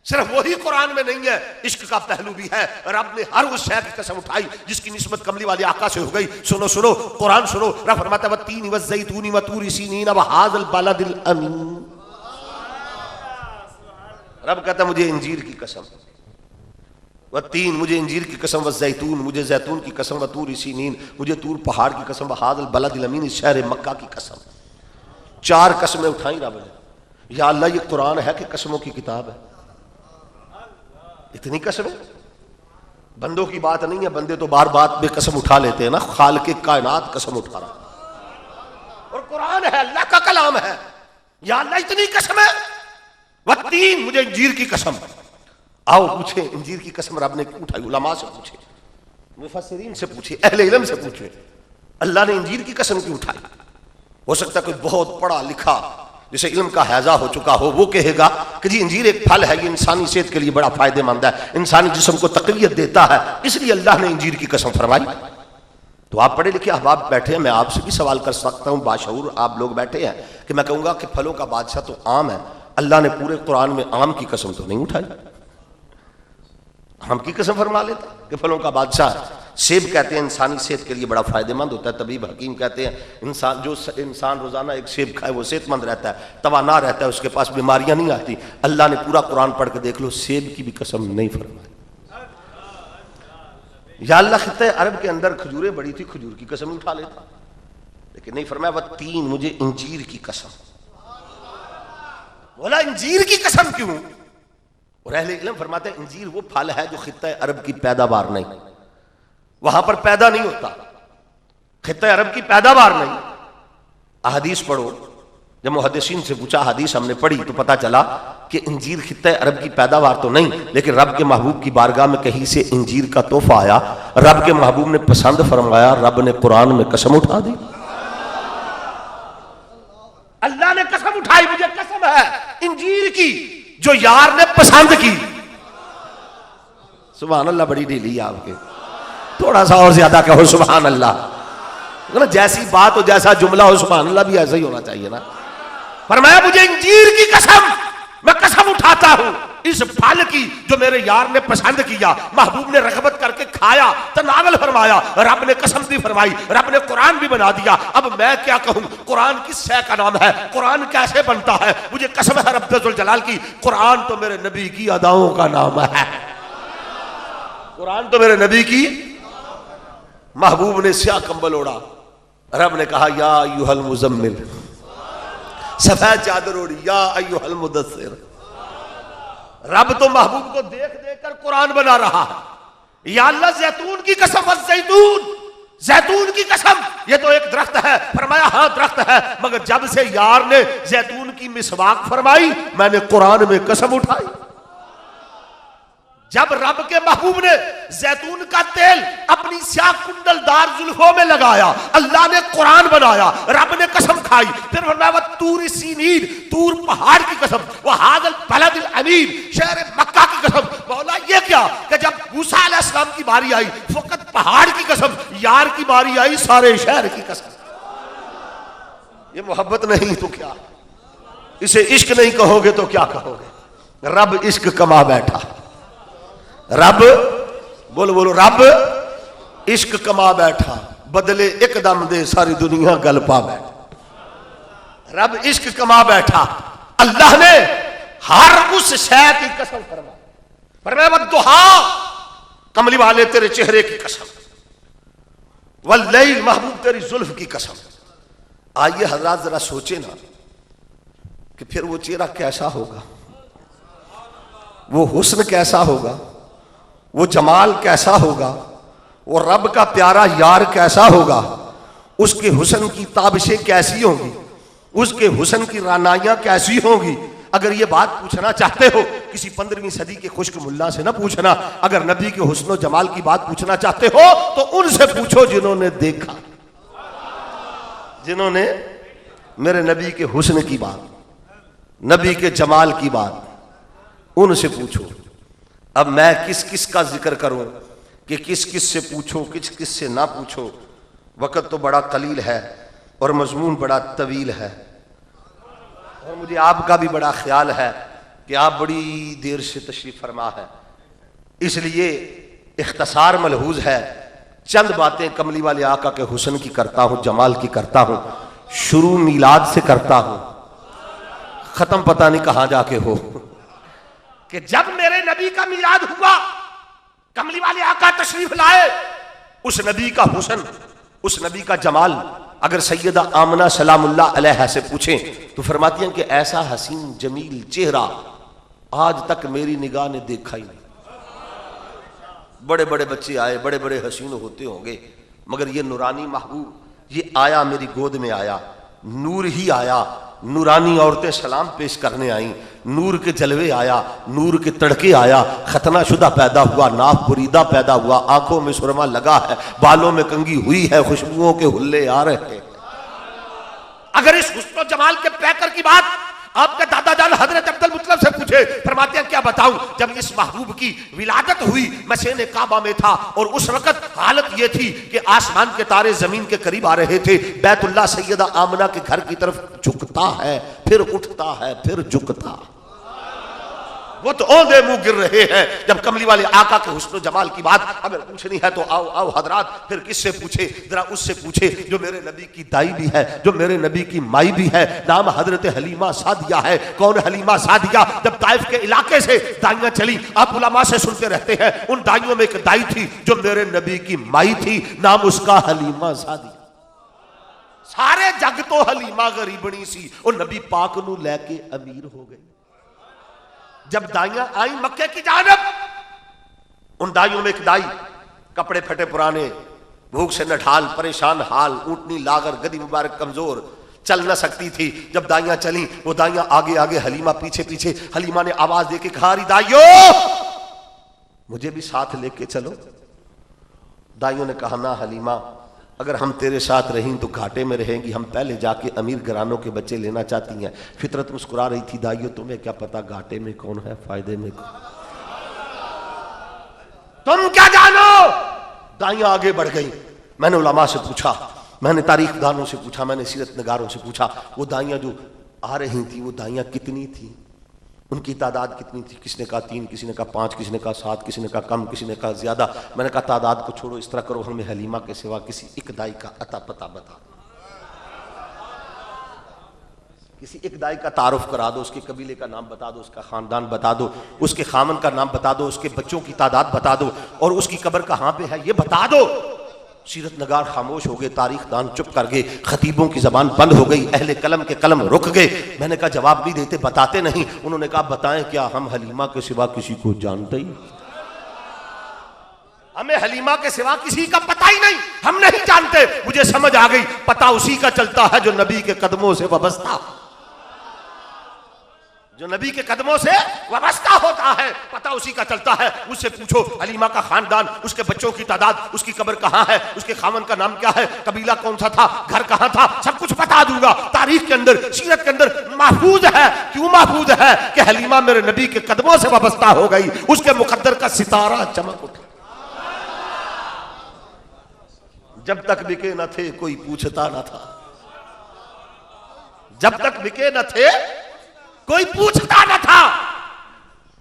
सिर्फ वही कुरान में नहीं है, इश्क का पहलू भी है। रब ने हर उस शय की कसम उठाई जिसकी निस्बत कमली वाले आका से हो गई। सुनो सुनो कुरान सुनो, रब फरमाता है वत्तीनी वज़्ज़ैतूनी वतूरी सीनीन वहाज़ल बलदिल अमीन। रब कहता है मुझे इंजीर की कसम, वत्तीन मुझे इंजीर की कसम, वज़्ज़ैतून मुझे जैतून की कसम, वतूर सीनीन मुझे तूर पहाड़ की कसम, वहाज़ल बलदिल अमीन शहर मक्का की कसम। चार कसमें उठाई रब ने। या अल्लाह ये कुरान है कि कसमों की किताब है? इतनी कसमें बंदों की बात नहीं है, बंदे तो बार बात में कसम उठा लेते हैं ना। खालिक़े कायनात कसम उठा रहा और कुरान है, अल्लाह का कलाम है। या अल्लाह इतनी कसम है, वत्तीन मुझे इंजीर की कसम। आओ पूछे इंजीर की कसम रब ने क्यों उठाई? उलमा से पूछे, मुफस्सिरीन से पूछे, अहले इल्म से पूछे, अल्लाह ने इंजीर की कसम क्यों उठाई? हो सकता है कोई बहुत पढ़ा लिखा जिसे इल्म का हैजा हो चुका हो, वो कहेगा कि जी इंजीर एक फल है, ये इंसानी सेहत के लिए बड़ा फायदेमंद है, इंसानी जिस्म को तकवीयत देता है, इसलिए अल्लाह ने इंजीर की कसम फरमाई। तो आप पढ़े लिखे अहबाब बैठे हैं, मैं आपसे भी सवाल कर सकता हूँ, बाशऊर आप लोग बैठे हैं, कि मैं कहूँगा कि फलों का बादशाह तो आम है, अल्लाह ने पूरे कुरान में आम की कसम तो नहीं उठाई। आम की कसम फरमा लेता कि फलों का बादशाह। सेब कहते हैं इंसानी सेहत के लिए बड़ा फायदेमंद होता है, तबीब हकीम कहते हैं इंसान रोजाना एक सेब खाए वो सेहतमंद रहता है, तवाना रहता है, उसके पास बीमारियां नहीं आती। अल्लाह ने पूरा कुरान पढ़ के देख लो, सेब की भी कसम नहीं फरमाई। या अल्लाह खित्ते अरब के अंदर खजूरें बड़ी थी, खजूर की कसम उठा लेता, लेकिन नहीं फरमाया वत्तीन मुझे इंजीर की कसम। बोला इंजीर की कसम क्यों? और अहले इल्म फरमाते हैं इंजीर वो फल है जो खित्ते अरब की पैदावार नहीं, वहां पर पैदा नहीं होता, खित्ते अरब की पैदावार नहीं। अहदीस पढ़ो, जब मुहद्दिसीन से पूछा, हदीस हमने पढ़ी तो पता चला कि इंजीर खित्ते अरब की पैदावार तो नहीं, लेकिन रब के महबूब की बारगाह में कहीं से इंजीर का तोहफा आया, रब के महबूब ने पसंद फरमाया, रब ने कुरान में कसम उठा दी। अल्लाह ने कसम उठाई, मुझे कसम है इंजीर की जो यार ने पसंद की। सुभान अल्लाह, बड़ी ढीली है आपके, थोड़ा सा और ज्यादा कहो सुभान अल्लाह। जैसी बात हो, जैसा जुमला हो, सुभान अल्लाह भी ऐसा ही होना चाहिए ना। फरमाया मुझे इंजीर की कसम, मैं कसम उठाता हूं इस फल की जो मेरे यार ने पसंद किया, महबूब ने रगबत करके खाया, तनावल फरमाया, रब ने कसम भी फरमाई, रब ने कुरान भी बना दिया। अब मैं क्या कहूं, कुरान किस शय का नाम है, कुरान कैसे बनता है? मुझे कसम है रब्बुल जलाल की, कुरान तो मेरे नबी की अदाओं का नाम है। कुरान तो मेरे नबी की। महबूब ने स्याह कंबल ओढ़ा, रब ने कहा या अय्युहल मुज़म्मिल, सफेद चादर ओढ़ी, या अय्युहल मुदस्सिर। रब तो महबूब को देख देख कर कुरान बना रहा है। या अल्लाह जैतून की कसम, जैतून, जैतून की कसम, ये तो एक दरख्त है। फरमाया हाँ दरख्त है, मगर जब से यार ने जैतून की मिसवाक फरमाई, मैंने कुरान में कसम उठाई। जब रब के महबूब ने जैतून का तेल अपनी स्याह कुंडलदार जुल्फों में लगाया, अल्लाह ने कुरान बनाया, रब ने कसम खाई। फिर फरमाया तूर सीनीर, तूर पहाड़ की कसम, वह हादल बलदिल अमीन, शहर मक्का की कसम। मौला ये क्या कि जब मूसा अलैहिस्सलाम की बारी आई फकत पहाड़ की कसम, यार की बारी आई सारे शहर की कसम। ये मोहब्बत नहीं तो क्या, इसे इश्क नहीं कहोगे तो क्या कहोगे? रब इश्क कमा बैठा, रब बोलो बोलो, रब इश्क कमा बैठा, बदले एकदम दे सारी दुनिया गल पा बैठा। रब इश्क कमा बैठा, अल्लाह ने हर उस शय की कसम फरमाई। फरमाया वद्दुहा, कमली वाले तेरे चेहरे की कसम, वल्लैल, महबूब तेरी जुल्फ की कसम। आइए हजरात जरा सोचे ना कि फिर वो चेहरा कैसा होगा, वो हुस्न कैसा होगा, वो जमाल कैसा होगा, वो रब का प्यारा यार कैसा होगा, उसके हुस्न की ताबिशें कैसी होंगी, उसके हुस्न की रानाइयां कैसी होंगी। अगर ये बात पूछना चाहते हो किसी 15वीं सदी के खुश्क मुल्ला से ना पूछना, अगर नबी के हुस्न और जमाल की बात पूछना चाहते हो तो उनसे पूछो जिन्होंने देखा, जिन्होंने मेरे नबी के हुस्न की बात, नबी के जमाल की बात, उनसे पूछो। अब मैं किस किस का जिक्र करूं कि किस किस से पूछो, किस किस से ना पूछो। वक़्त तो बड़ा कलील है और मजमून बड़ा तवील है, और मुझे आपका भी बड़ा ख्याल है कि आप बड़ी देर से तशरीफ फरमा है, इसलिए इख्तसार मलहूज है। चंद बातें कमली वाले आका के हुस्न की करता हूं, जमाल की करता हूं। शुरू मीलाद से करता हूं, खत्म पता नहीं कहां जाके हो। कि जब मेरे नबी का मीलाद हुआ, कमली वाले आका तशरीफ लाए, उस नबी का हुस्न, उस नबी का जमाल अगर सैयदा आमना सलामुल्लाह अलैहा से पूछें तो फरमाती हैं कि ऐसा हसीन जमील चेहरा आज तक मेरी निगाह ने देखा ही नहीं। बड़े बड़े बच्चे आए, बड़े बड़े हसीन होते होंगे, मगर ये नूरानी महबूब ये आया, मेरी गोद में आया, नूर ही आया। नूरानी औरतें सलाम पेश करने आई, नूर के जलवे आया, नूर के तड़के आया। खतना शुदा पैदा हुआ, नाफ बुरीदा पैदा हुआ, आंखों में सुरमा लगा है, बालों में कंगी हुई है, खुशबुओं के हुल्ले आ रहे हैं। अगर इस हुस्न और जमाल के पैकर की बात आपके दादा जान हजरत अब्दुल मुत्तलिब से पूछे, फरमाते हैं क्या बताऊं, जब इस महबूब की विलादत हुई मैं सेने काबा में था, और उस वक्त हालत ये थी कि आसमान के तारे जमीन के करीब आ रहे थे। बैतुल्लाह सैयदा आमना के घर की तरफ झुकता है, फिर उठता है, फिर झुकता, वो तो औंधे मुंह गिर रहे हैं। जब कमली वाले आका के हुस्न जमाल की बात अगर पूछनी है तो आओ आओ हजरात, फिर किससे पूछे? जरा उससे पूछे जो मेरे नबी की दाई भी है, जो मेरे नबी की माई भी है। नाम हजरत हलीमा सादिया है। कौन हलीमा सादिया? जब ताइफ के इलाके से दाइयां चली, आप उलमा से सुनते रहते हैं, उन दाइयों में एक दाई थी जो मेरे नबी की माई थी, नाम उसका हलीमा सादिया। सारे जग तो हलीमा गरीबनी सी, और नबी पाक नू लैके अमीर हो गई। जब दाइयां आई मक्के की जानब, उन दाइयों में एक दाई, कपड़े फटे पुराने, भूख से नठाल, परेशान हाल, ऊँटनी लागर, गदी मुबारक कमजोर, चल न सकती थी। जब दाइयां चली, वो दाइयां आगे आगे, हलीमा पीछे पीछे। हलीमा ने आवाज देके कहा, दाइयों मुझे भी साथ लेके चलो। दाइयों ने कहा, ना हलीमा, अगर हम तेरे साथ रहें तो घाटे में रहेंगी, हम पहले जाके अमीर घरानों के बच्चे लेना चाहती हैं। फितरत मुस्कुरा रही थी, दाइयों तुम्हें क्या पता घाटे में कौन है, फायदे में कौन, तुम क्या जानो। दाइयां आगे बढ़ गई। मैंने उलमा से पूछा, मैंने तारीख दानों से पूछा, मैंने सीरत नगारों से पूछा, वो दाइयां जो आ रही थी वो दाइयां कितनी थी, उनकी तादाद कितनी थी। किसी ने कहा 3, किसी ने कहा 5, किसी ने कहा 7, किसी ने कहा कम, किसी ने कहा ज्यादा। मैंने कहा तादाद को छोड़ो, इस तरह करो, हमें हलीमा के सिवा किसी एक दाई का अता पता बता दो, किसी एक दाई का तारुफ करा दो, उसके कबीले का नाम बता दो, उसका खानदान बता दो, उसके खामन का नाम बता दो, उसके बच्चों की तादाद बता दो, और उसकी कब्र कहां पे है ये बता दो। सीरत नगार खामोश हो गए, तारीख दान चुप कर गए, खतीबों की जबान बंद हो गई, अहले कलम के कलम रुक गए। मैंने कहा जवाब नहीं देते, बताते नहीं। उन्होंने कहा बताएं क्या, हम हलीमा के सिवा किसी को जानते ही, हमें हलीमा के सिवा किसी का पता ही नहीं, हम नहीं जानते। मुझे समझ आ गई, पता उसी का चलता है जो नबी के कदमों से वाबस्ता, जो नबी के कदमों से वाबस्ता होता है, पता उसी का चलता है। उससे पूछो हलीमा का खानदान, उसके बच्चों की तादाद, उसकी कब्र कहां है, उसके खामन का नाम क्या है, कबीला कौन सा था, घर कहां था, सब कुछ बता दूंगा। तारीख के अंदर, सीरत के अंदर महफूज है। क्यों महफूज है कि हलीमा मेरे नबी के कदमों से वाबस्ता हो गई, उसके मुकद्दर का सितारा चमक उठा। जब तक बिके न थे कोई पूछता न था, जब तक बिके न थे कोई पूछता न था।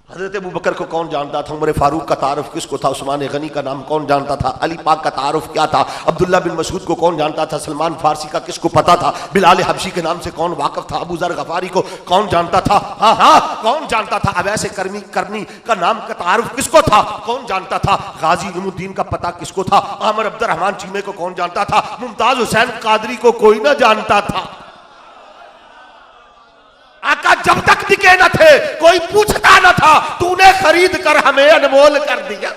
हजरत अबू बकर को कौन जानता था, उमर फारूक का तारुफ किसको था, उस्मान गनी का नाम कौन जानता था, अली पाक का तारुफ क्या था, अब्दुल्ला बिन मसूद को कौन जानता था, सलमान फारसी का किसको पता था, बिलाल हबशी के नाम से कौन वाकिफ था, अबू जर गफारी को कौन जानता था, हाँ हाँ कौन जानता था, अवैस करनी का नाम का तारुफ किसको था, कौन जानता था, गाजी इल्मुद्दीन का पता किसको था, आमिर अब्दुर्रहमान चीमे को कौन जानता था, मुमताज हुसैन कादरी को कोई ना जानता था। आका जब तक बिके न थे कोई पूछता न था, तूने खरीद कर हमें अनमोल कर दिया।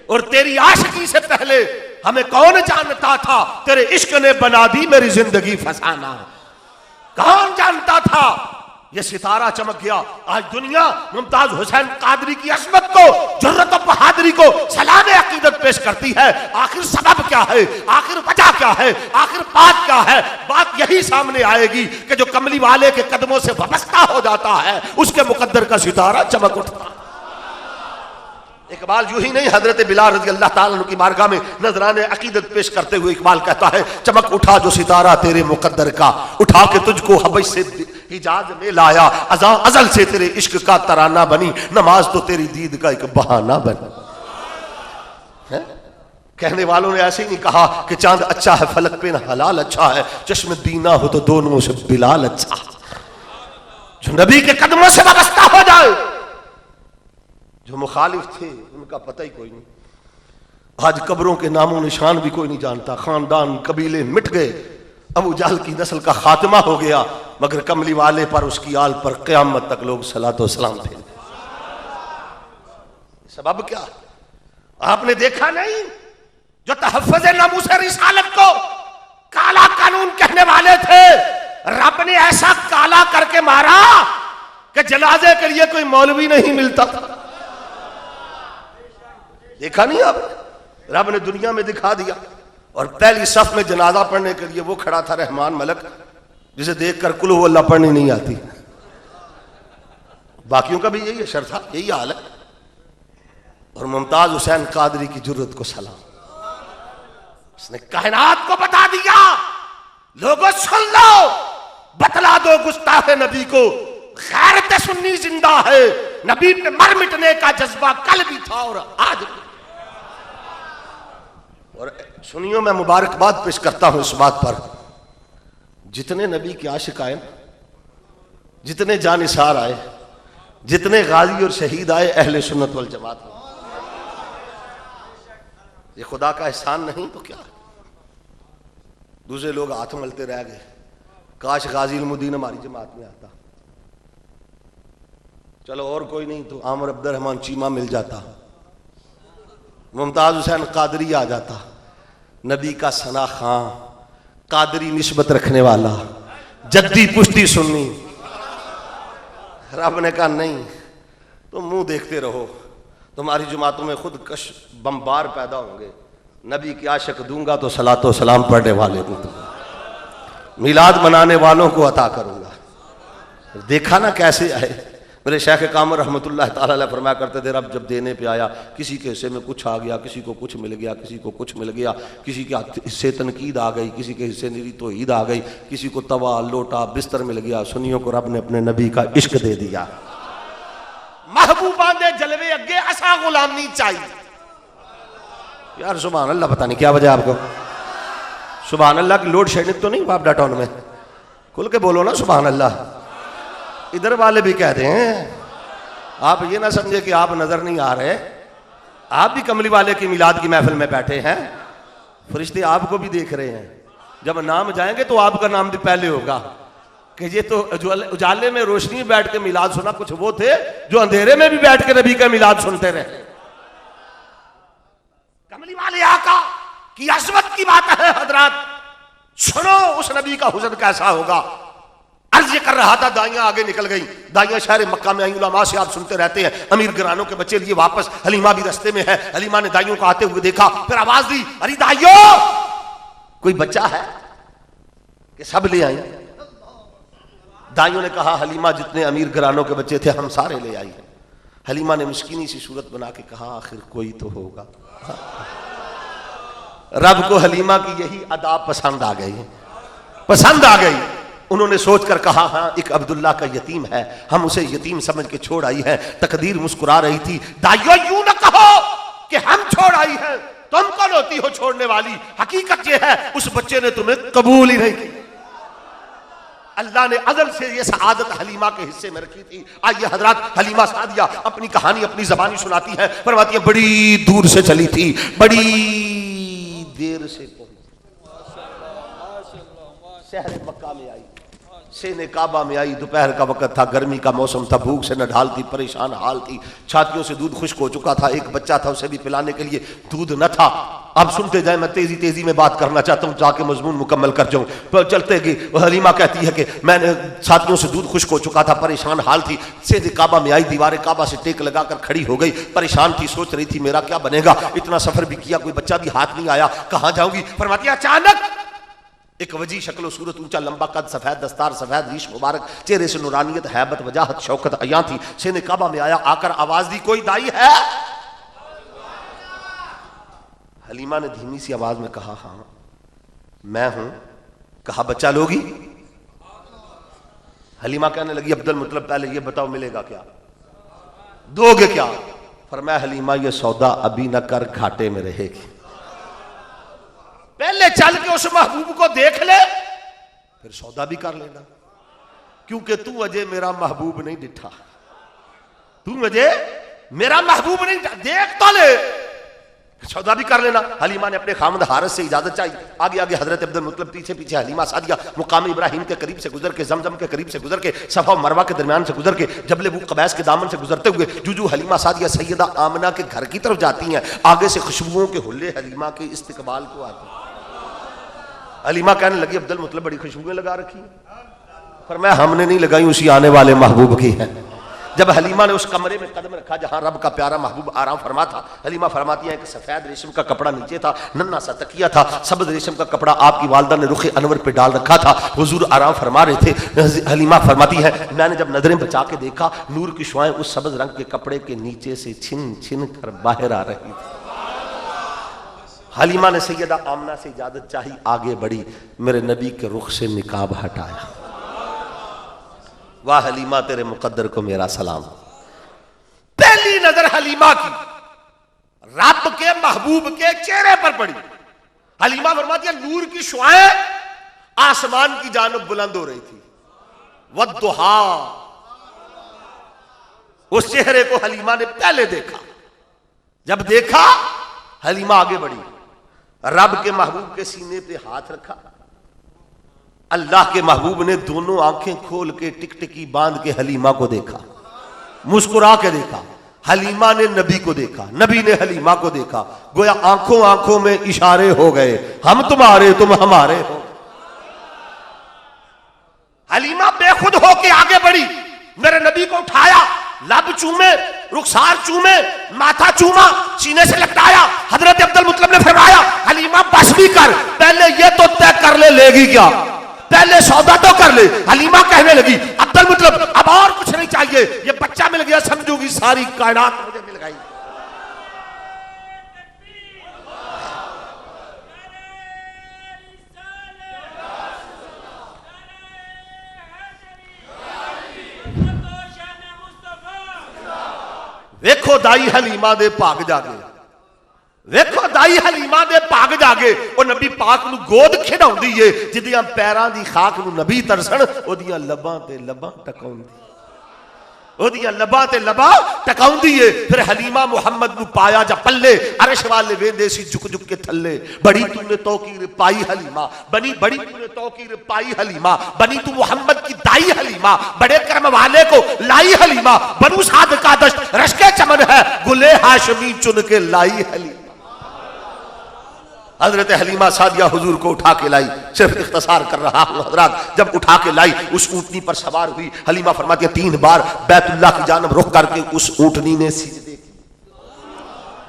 और तेरी आशिकी से पहले हमें कौन जानता था, तेरे इश्क ने बना दी मेरी जिंदगी फसाना। कौन जानता था ये सितारा चमक गया। आज दुनिया मुमताज हुसैन कादरी की अजमत को, जुर्रत और बहादुरी को सलाम अकीदत पेश करती है। आखिर सबब क्या है, आखिर वजह क्या है, आखिर बात क्या है। बात यही सामने आएगी कि जो कमली वाले के कदमों से वाबस्ता हो जाता है उसके मुकद्दर का सितारा चमक उठता है। इकबाल यूं ही नहीं, हजरत बिलाल रज़ी अल्लाह ताला अन्हु की बारगाह में नजराने अकीदत पेश करते हुए इकबाल कहता है, चमक उठा जो सितारा तेरे मुकद्दर का, उठा के तुझको हबश से हिजाज में लाया, अजल से तेरे इश्क का तराना बनी, नमाज तो तेरी दीद का एक बहाना बनी। कहने वालों ने ऐसे ही नहीं कहा कि चांद अच्छा है फलक पे न हलाल अच्छा है, चश्म बीना हो तो दोनों से बिलाल अच्छा। जो नबी के कदमों से वाबस्ता हो जाए, जो मुखालिफ थे उनका पता ही कोई नहीं। आज कब्रों के नामों निशान भी कोई नहीं जानता, खानदान कबीले मिट गए, अबू जहल की नस्ल का खात्मा हो गया, मगर कमली वाले पर उसकी आल पर क़यामत तक लोग सलातो सलाम थे। सबब क्या? आपने देखा नहीं, जो तहफ़्फ़ुज़ नामूस रिसालत को काला कानून कहने वाले थे, रब ने ऐसा काला करके मारा कि जनाजे के लिए कोई मौलवी नहीं मिलता था। देखा नहीं आप? रब ने दुनिया में दिखा दिया। और पहली सफ में जनाजा पढ़ने के लिए वो खड़ा था रहमान मलक, जिसे देखकर कुल हुवा अल्लाह पढ़नी नहीं आती। बाकियों का भी यही असर था, यही हाल है। और मुमताज हुसैन कादरी की जुर्रत को सलाम, उसने कायनात को बता दिया, लोगों सुन लो, बतला दो गुस्ताखे नबी को, गैरत सुन्नी जिंदा है, नबी पे मर मिटने का जज्बा कल भी था और आज भी। और सुनियो, मैं मुबारकबाद पेश करता हूं इस बात पर, जितने नबी के आशिक आए, जितने जानिसार आए, जितने गाजी और शहीद आए, अहले सुन्नत वल जमात में। ये खुदा का एहसान नहीं तो क्या? दूसरे लोग हाथ मलते रह गए, काश गाजी इल्मुद्दीन हमारी जमात में आता, चलो और कोई नहीं तो आमिर अब्दुर्रहमान चीमा मिल जाता, मुमताज हुसैन कादरी आ जाता, नबी का सना खां, कादरी निस्बत रखने वाला, जद्दी पुश्ती सुन्नी। रब ने कहा नहीं, तुम मुंह देखते रहो, तुम्हारी जुमातों में खुद कश बम्बार पैदा होंगे, नबी की आशिक दूंगा तो सलातो सलाम पढ़ने वाले दूंगा, मिलाद मनाने वालों को अता करूंगा। देखा ना कैसे आए। मेरे शेख कामर रहमतुल्लाह ताला अलैह फरमाया करते थे, रब जब देने पे आया, किसी के हिस्से में कुछ आ गया, किसी को कुछ मिल गया, किसी को कुछ मिल गया, किसी के हिस्से तनकीद आ गई, किसी के हिस्से निरी तौहीद आ गई, किसी को तवा लोटा बिस्तर मिल गया। सुनियों को रब ने अपने नबी का इश्क दे दिया। महबूबा दे जलवे अगे असा गुलामी चाहिए। यार सुभान अल्लाह, पता नहीं क्या वजह आपको। सुभान अल्लाह की लोड शेडिंग तो नहीं बाप टाउन में? खुल के बोलो ना सुभान अल्लाह। इधर वाले भी कहते हैं, आप ये ना समझे कि आप नजर नहीं आ रहे, आप भी कमली वाले की मिलाद की महफिल में बैठे हैं, फरिश्ते आपको भी देख रहे हैं। जब नाम जाएंगे तो आपका नाम भी पहले होगा कि ये तो उजाले में रोशनी में बैठ के मिलाद सुना, कुछ वो थे जो अंधेरे में भी बैठ के नबी का मिलाद सुनते रहे। कमली वाले आका की अज़मत की बात है हजरात, सुनो उस नबी का हुस्न कैसा होगा। अर्ज कर रहा था, दाइयां आगे निकल गई, दाइयां शहर मक्का में आई। उलमा से आप सुनते रहते हैं, अमीर घरानों के बच्चे लिए वापस, हलीमा भी रास्ते में है। हलीमा ने दाइयों को आते हुए देखा, फिर आवाज दी, अरे दाइयों कोई बच्चा है कि सब ले आई? दाइयों ने कहा, हलीमा जितने अमीर घरानों के बच्चे थे हम सारे ले आई हैं। हलीमा ने मिस्कीनी सी सूरत बना के कहा, आखिर कोई तो होगा। रब को हलीमा की यही अदा पसंद आ गई, पसंद आ गई। उन्होंने सोचकर कहा, हाँ एक अब्दुल्ला का यतीम है, हम उसे यतीम समझ के छोड़ आई है। तकदीर मुस्कुरा रही थी, दाइयों यूं न कहो कि हम छोड़ आई हैं, तुम कौन होती हो छोड़ने वाली? हकीकत यह है उस बच्चे ने तुम्हें कबूल ही नहीं की। अल्लाह ने अज़ल से ये सआदत हलीमा के हिस्से में रखी थी। आइए हजरात, हलीमा सादिया अपनी कहानी अपनी जबानी सुनाती है, फरमाती है बड़ी दूर से चली थी, बड़ी देर से पहुंची, शहर मक्का में आई, सेने काबा में आई। दोपहर का वक्त था, गर्मी का मौसम था, भूख से न ढाल थी, परेशान हाल थी, छातियों से दूध खुश्क हो चुका था। एक बच्चा था, उसे भी पिलाने के लिए दूध न था। अब सुनते जाए, मैं तेजी तेजी में बात करना चाहता हूँ ताकि मजमून मुकम्मल कर जाऊँ। पर चलते गई, हलीमा कहती है कि मैंने छातियों से दूध खुश्क हो चुका था, परेशान हाल थी, सेने काबा में आई, दीवार काबा से टेक लगाकर खड़ी हो गई, परेशान थी, सोच रही थी मेरा क्या बनेगा। इतना सफर भी किया, कोई बच्चा भी हाथ नहीं आया, कहाँ जाऊंगी। फरमाती है अचानक एक वजी शक्ल सूरत, ऊंचा लंबा कद, सफेद दस्तार, सफेद रीश मुबारक, चेहरे से नूरानियत, हैबत, वजाहत, शौकत अया थी। सेने काबा में आया, आकर आवाज दी, कोई दाई है? हलीमा ने धीमी सी आवाज में कहा, हाँ मैं हूं। कहा बच्चा लोगी? हलीमा कहने लगी, अब्दुल मुतलब पहले ये बताओ मिलेगा क्या, दोगे क्या? फरमाया हलीमा ये सौदा अभी न कर, घाटे में रहेगी, पहले चल के उस महबूब को देख ले, फिर सौदा भी कर लेना, क्योंकि तू अजय मेरा महबूब नहीं डिठा, तू अजय मेरा महबूब नहीं, देख तो ले, सौदा भी कर लेना। हलीमा ने अपने खामद हारिस से इजाजत चाहिए। आगे आगे हजरत अब्दुल मुतलब, पीछे पीछे हलीमा सादिया मुकाम इब्राहिम के करीब से गुजर के, जमजम के करीब से गुजर के, सफा मरवा के दरमियान से गुजर के, जबले बू कबैस के दामन से गुजरते हुए जूजू हलीमा सादिया सैयदा आमना के घर की तरफ जाती हैं। आगे से खुशबुओं के हुल्ले हलीमा के इस्तकबाल को आते हैं। हलीमा कहने लगी, अब्दुल मुतलब बड़ी खुशबुएं लगा रखी है। फरमाया हमने नहीं लगाई, उसी आने वाले महबूब की है। जब हलीमा ने उस कमरे में कदम रखा जहां रब का प्यारा महबूब आराम फरमा था, हलीमा फरमाती है कि सफेद रेशम का कपड़ा नीचे था, नन्ना सा तकिया था, सब्ज रेशम का कपड़ा आपकी वालदा ने रुखे अनवर पे डाल रखा था, हुजूर आराम फरमा रहे थे। हलीमा फरमाती है मैंने जब नजरें बचा के देखा, नूर की शुआएं उस सब्ज रंग के कपड़े के नीचे से छिन छिन कर बाहर आ रही थी। हलीमा ने सैयदा आमना से इजाजत चाही, आगे बढ़ी, मेरे नबी के रुख से निकाब हटाया। वाह हलीमा तेरे मुकद्दर को मेरा सलाम। पहली नजर हलीमा की रब के महबूब के चेहरे पर पड़ी। हलीमा फरमाती है नूर की शुआएं आसमान की जानब बुलंद हो रही थी। वद्दुहा, उस चेहरे को हलीमा ने पहले देखा। जब देखा हलीमा आगे बढ़ी, रब के महबूब के सीने पे हाथ रखा। अल्लाह के महबूब ने दोनों आंखें खोल के टिकटिकी बांध के हलीमा को देखा, मुस्कुरा के देखा। हलीमा ने नबी को देखा, नबी ने हलीमा को देखा, गोया आंखों आंखों में इशारे हो गए, हम तुम्हारे तुम हमारे हो। हलीमा बेखुद होके आगे बढ़ी, मेरे नबी को उठाया, लब चूमे, रुखसार चूमे, माथा चूमा, सीने से लपटाया। हजरत अब्दुल मुत्तलिब ने फरमाया, हलीमा बस भी कर, पहले ये तो तय कर ले लेगी क्या, पहले सौदा तो कर ले। हलीमा कहने लगी, अब्दुल मुत्तलिब अब और कुछ नहीं चाहिए, ये बच्चा मिल गया समझूगी सारी कायनात मुझे मिल गई। वेखो दाई हलीमा दे भाग जागे, वेखो दाई हलीमा दे भाग जागे। वो नबी पाक नू गोद खिडाउंदी है, जिदियां पैरां दी खाक नू नबी तरसण, ओदियां लबां ते लबां टकाउंदी, ओदियां लबां ते लबां टकाउंदी है। फिर हलीमा मुहम्मद नू पाया जा पल्ले, अरश वाले वेंदे सी झुक झुक के थल्ले। बड़ी तूने तौकीर पाई हलीमा, बनी बड़ी तूने तौकीर पाई हलीमा, बनी तू मुहम्मद की दाई हलीमा, बड़े कर्म वाले को लाई हलीमा। बनु साद का दश्त रश्के चमन है, गुले हाशमी चुन के लाई हलीमा। हजरत हलीमा सादिया हुजूर को उठा के लाई, सिर्फ इख्तिसार कर रहा हूं हजरात, जब उठा के लाई उस ऊंटनी पर सवार हुई। हलीमा फरमाती है 3 बार बैतुल्लाह की जानब रुख करके उस ऊंटनी ने सिजदे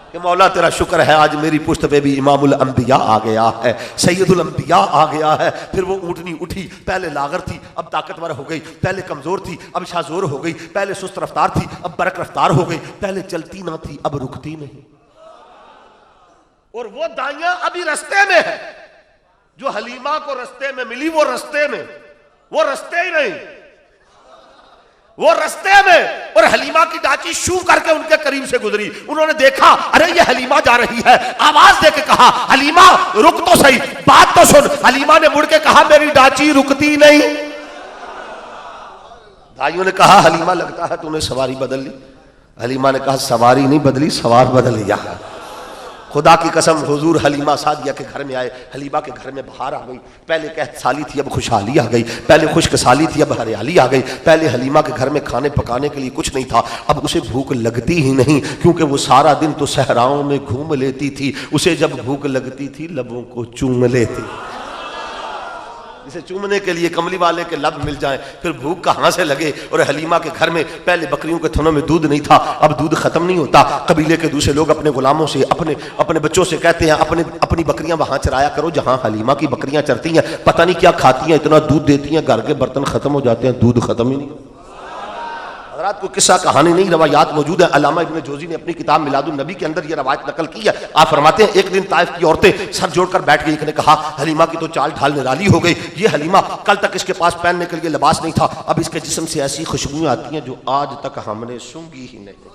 कि मौला तेरा शुक्र है आज मेरी पुश्त पे भी इमामुल अंबिया आ गया है, सैयदुल अंबिया आ गया है। फिर वो ऊंटनी उठी, पहले लागर थी अब ताकतवर हो गई, पहले कमजोर थी अब शाजोर हो गई, पहले सुस्त रफ्तार थी अब बरक रफ्तार हो गई, पहले चलती ना थी अब रुकती नहीं। और वो दाइयां अभी रस्ते में है, जो हलीमा को रस्ते में मिली वो रस्ते में, वो रस्ते ही नहीं, वो रस्ते में। और हलीमा की डाची शू करके उनके करीब से गुजरी, उन्होंने देखा अरे ये हलीमा जा रही है, आवाज दे के कहा हलीमा रुक तो सही, बात तो सुन। हलीमा ने मुड़ के कहा मेरी डाची रुकती नहीं। दाइयों ने कहा हलीमा लगता है तूने सवारी बदल ली। हलीमा ने कहा सवारी नहीं बदली, सवार बदल लिया। खुदा की कसम हुजूर हलीमा सादिया के घर में आए, हलीमा के घर में बहार आ गई। पहले कहत साली थी अब खुशहाली आ गई, पहले खुश्क साली थी अब हरियाली आ गई। पहले हलीमा के घर में खाने पकाने के लिए कुछ नहीं था, अब उसे भूख लगती ही नहीं, क्योंकि वो सारा दिन तो सहराओं में घूम लेती थी। उसे जब भूख लगती थी लबों को चूम लेती, जिसे चूमने के लिए कमली वाले के लब मिल जाए फिर भूख कहां से लगे। और हलीमा के घर में पहले बकरियों के थनों में दूध नहीं था, अब दूध खत्म नहीं होता। कबीले के दूसरे लोग अपने गुलामों से अपने बच्चों से कहते हैं अपनी बकरियां वहां चराया करो जहां हलीमा की बकरियां चरती हैं, पता नहीं क्या खाती हैं, इतना दूध देती हैं, घर के बर्तन खत्म हो जाते हैं, दूध खत्म ही नहीं। हज़रात को किस्सा कहानी नहीं रवायात मौजूद है। अल्लामा इब्न जोजी ने अपनी किताब मिलादुन नबी के अंदर यह रवायत नकल की है। आप फरमाते हैं एक दिन ताइफ की औरतें सर जोड़कर बैठ गई, एक ने कहा हलीमा की तो चाल ढाल निराली हो गई, ये हलीमा कल तक इसके पास पहनने के लिए लिबास नहीं था, अब इसके जिस्म से ऐसी खुशबुएं आती हैं जो आज तक हमने सूंघी ही नहीं,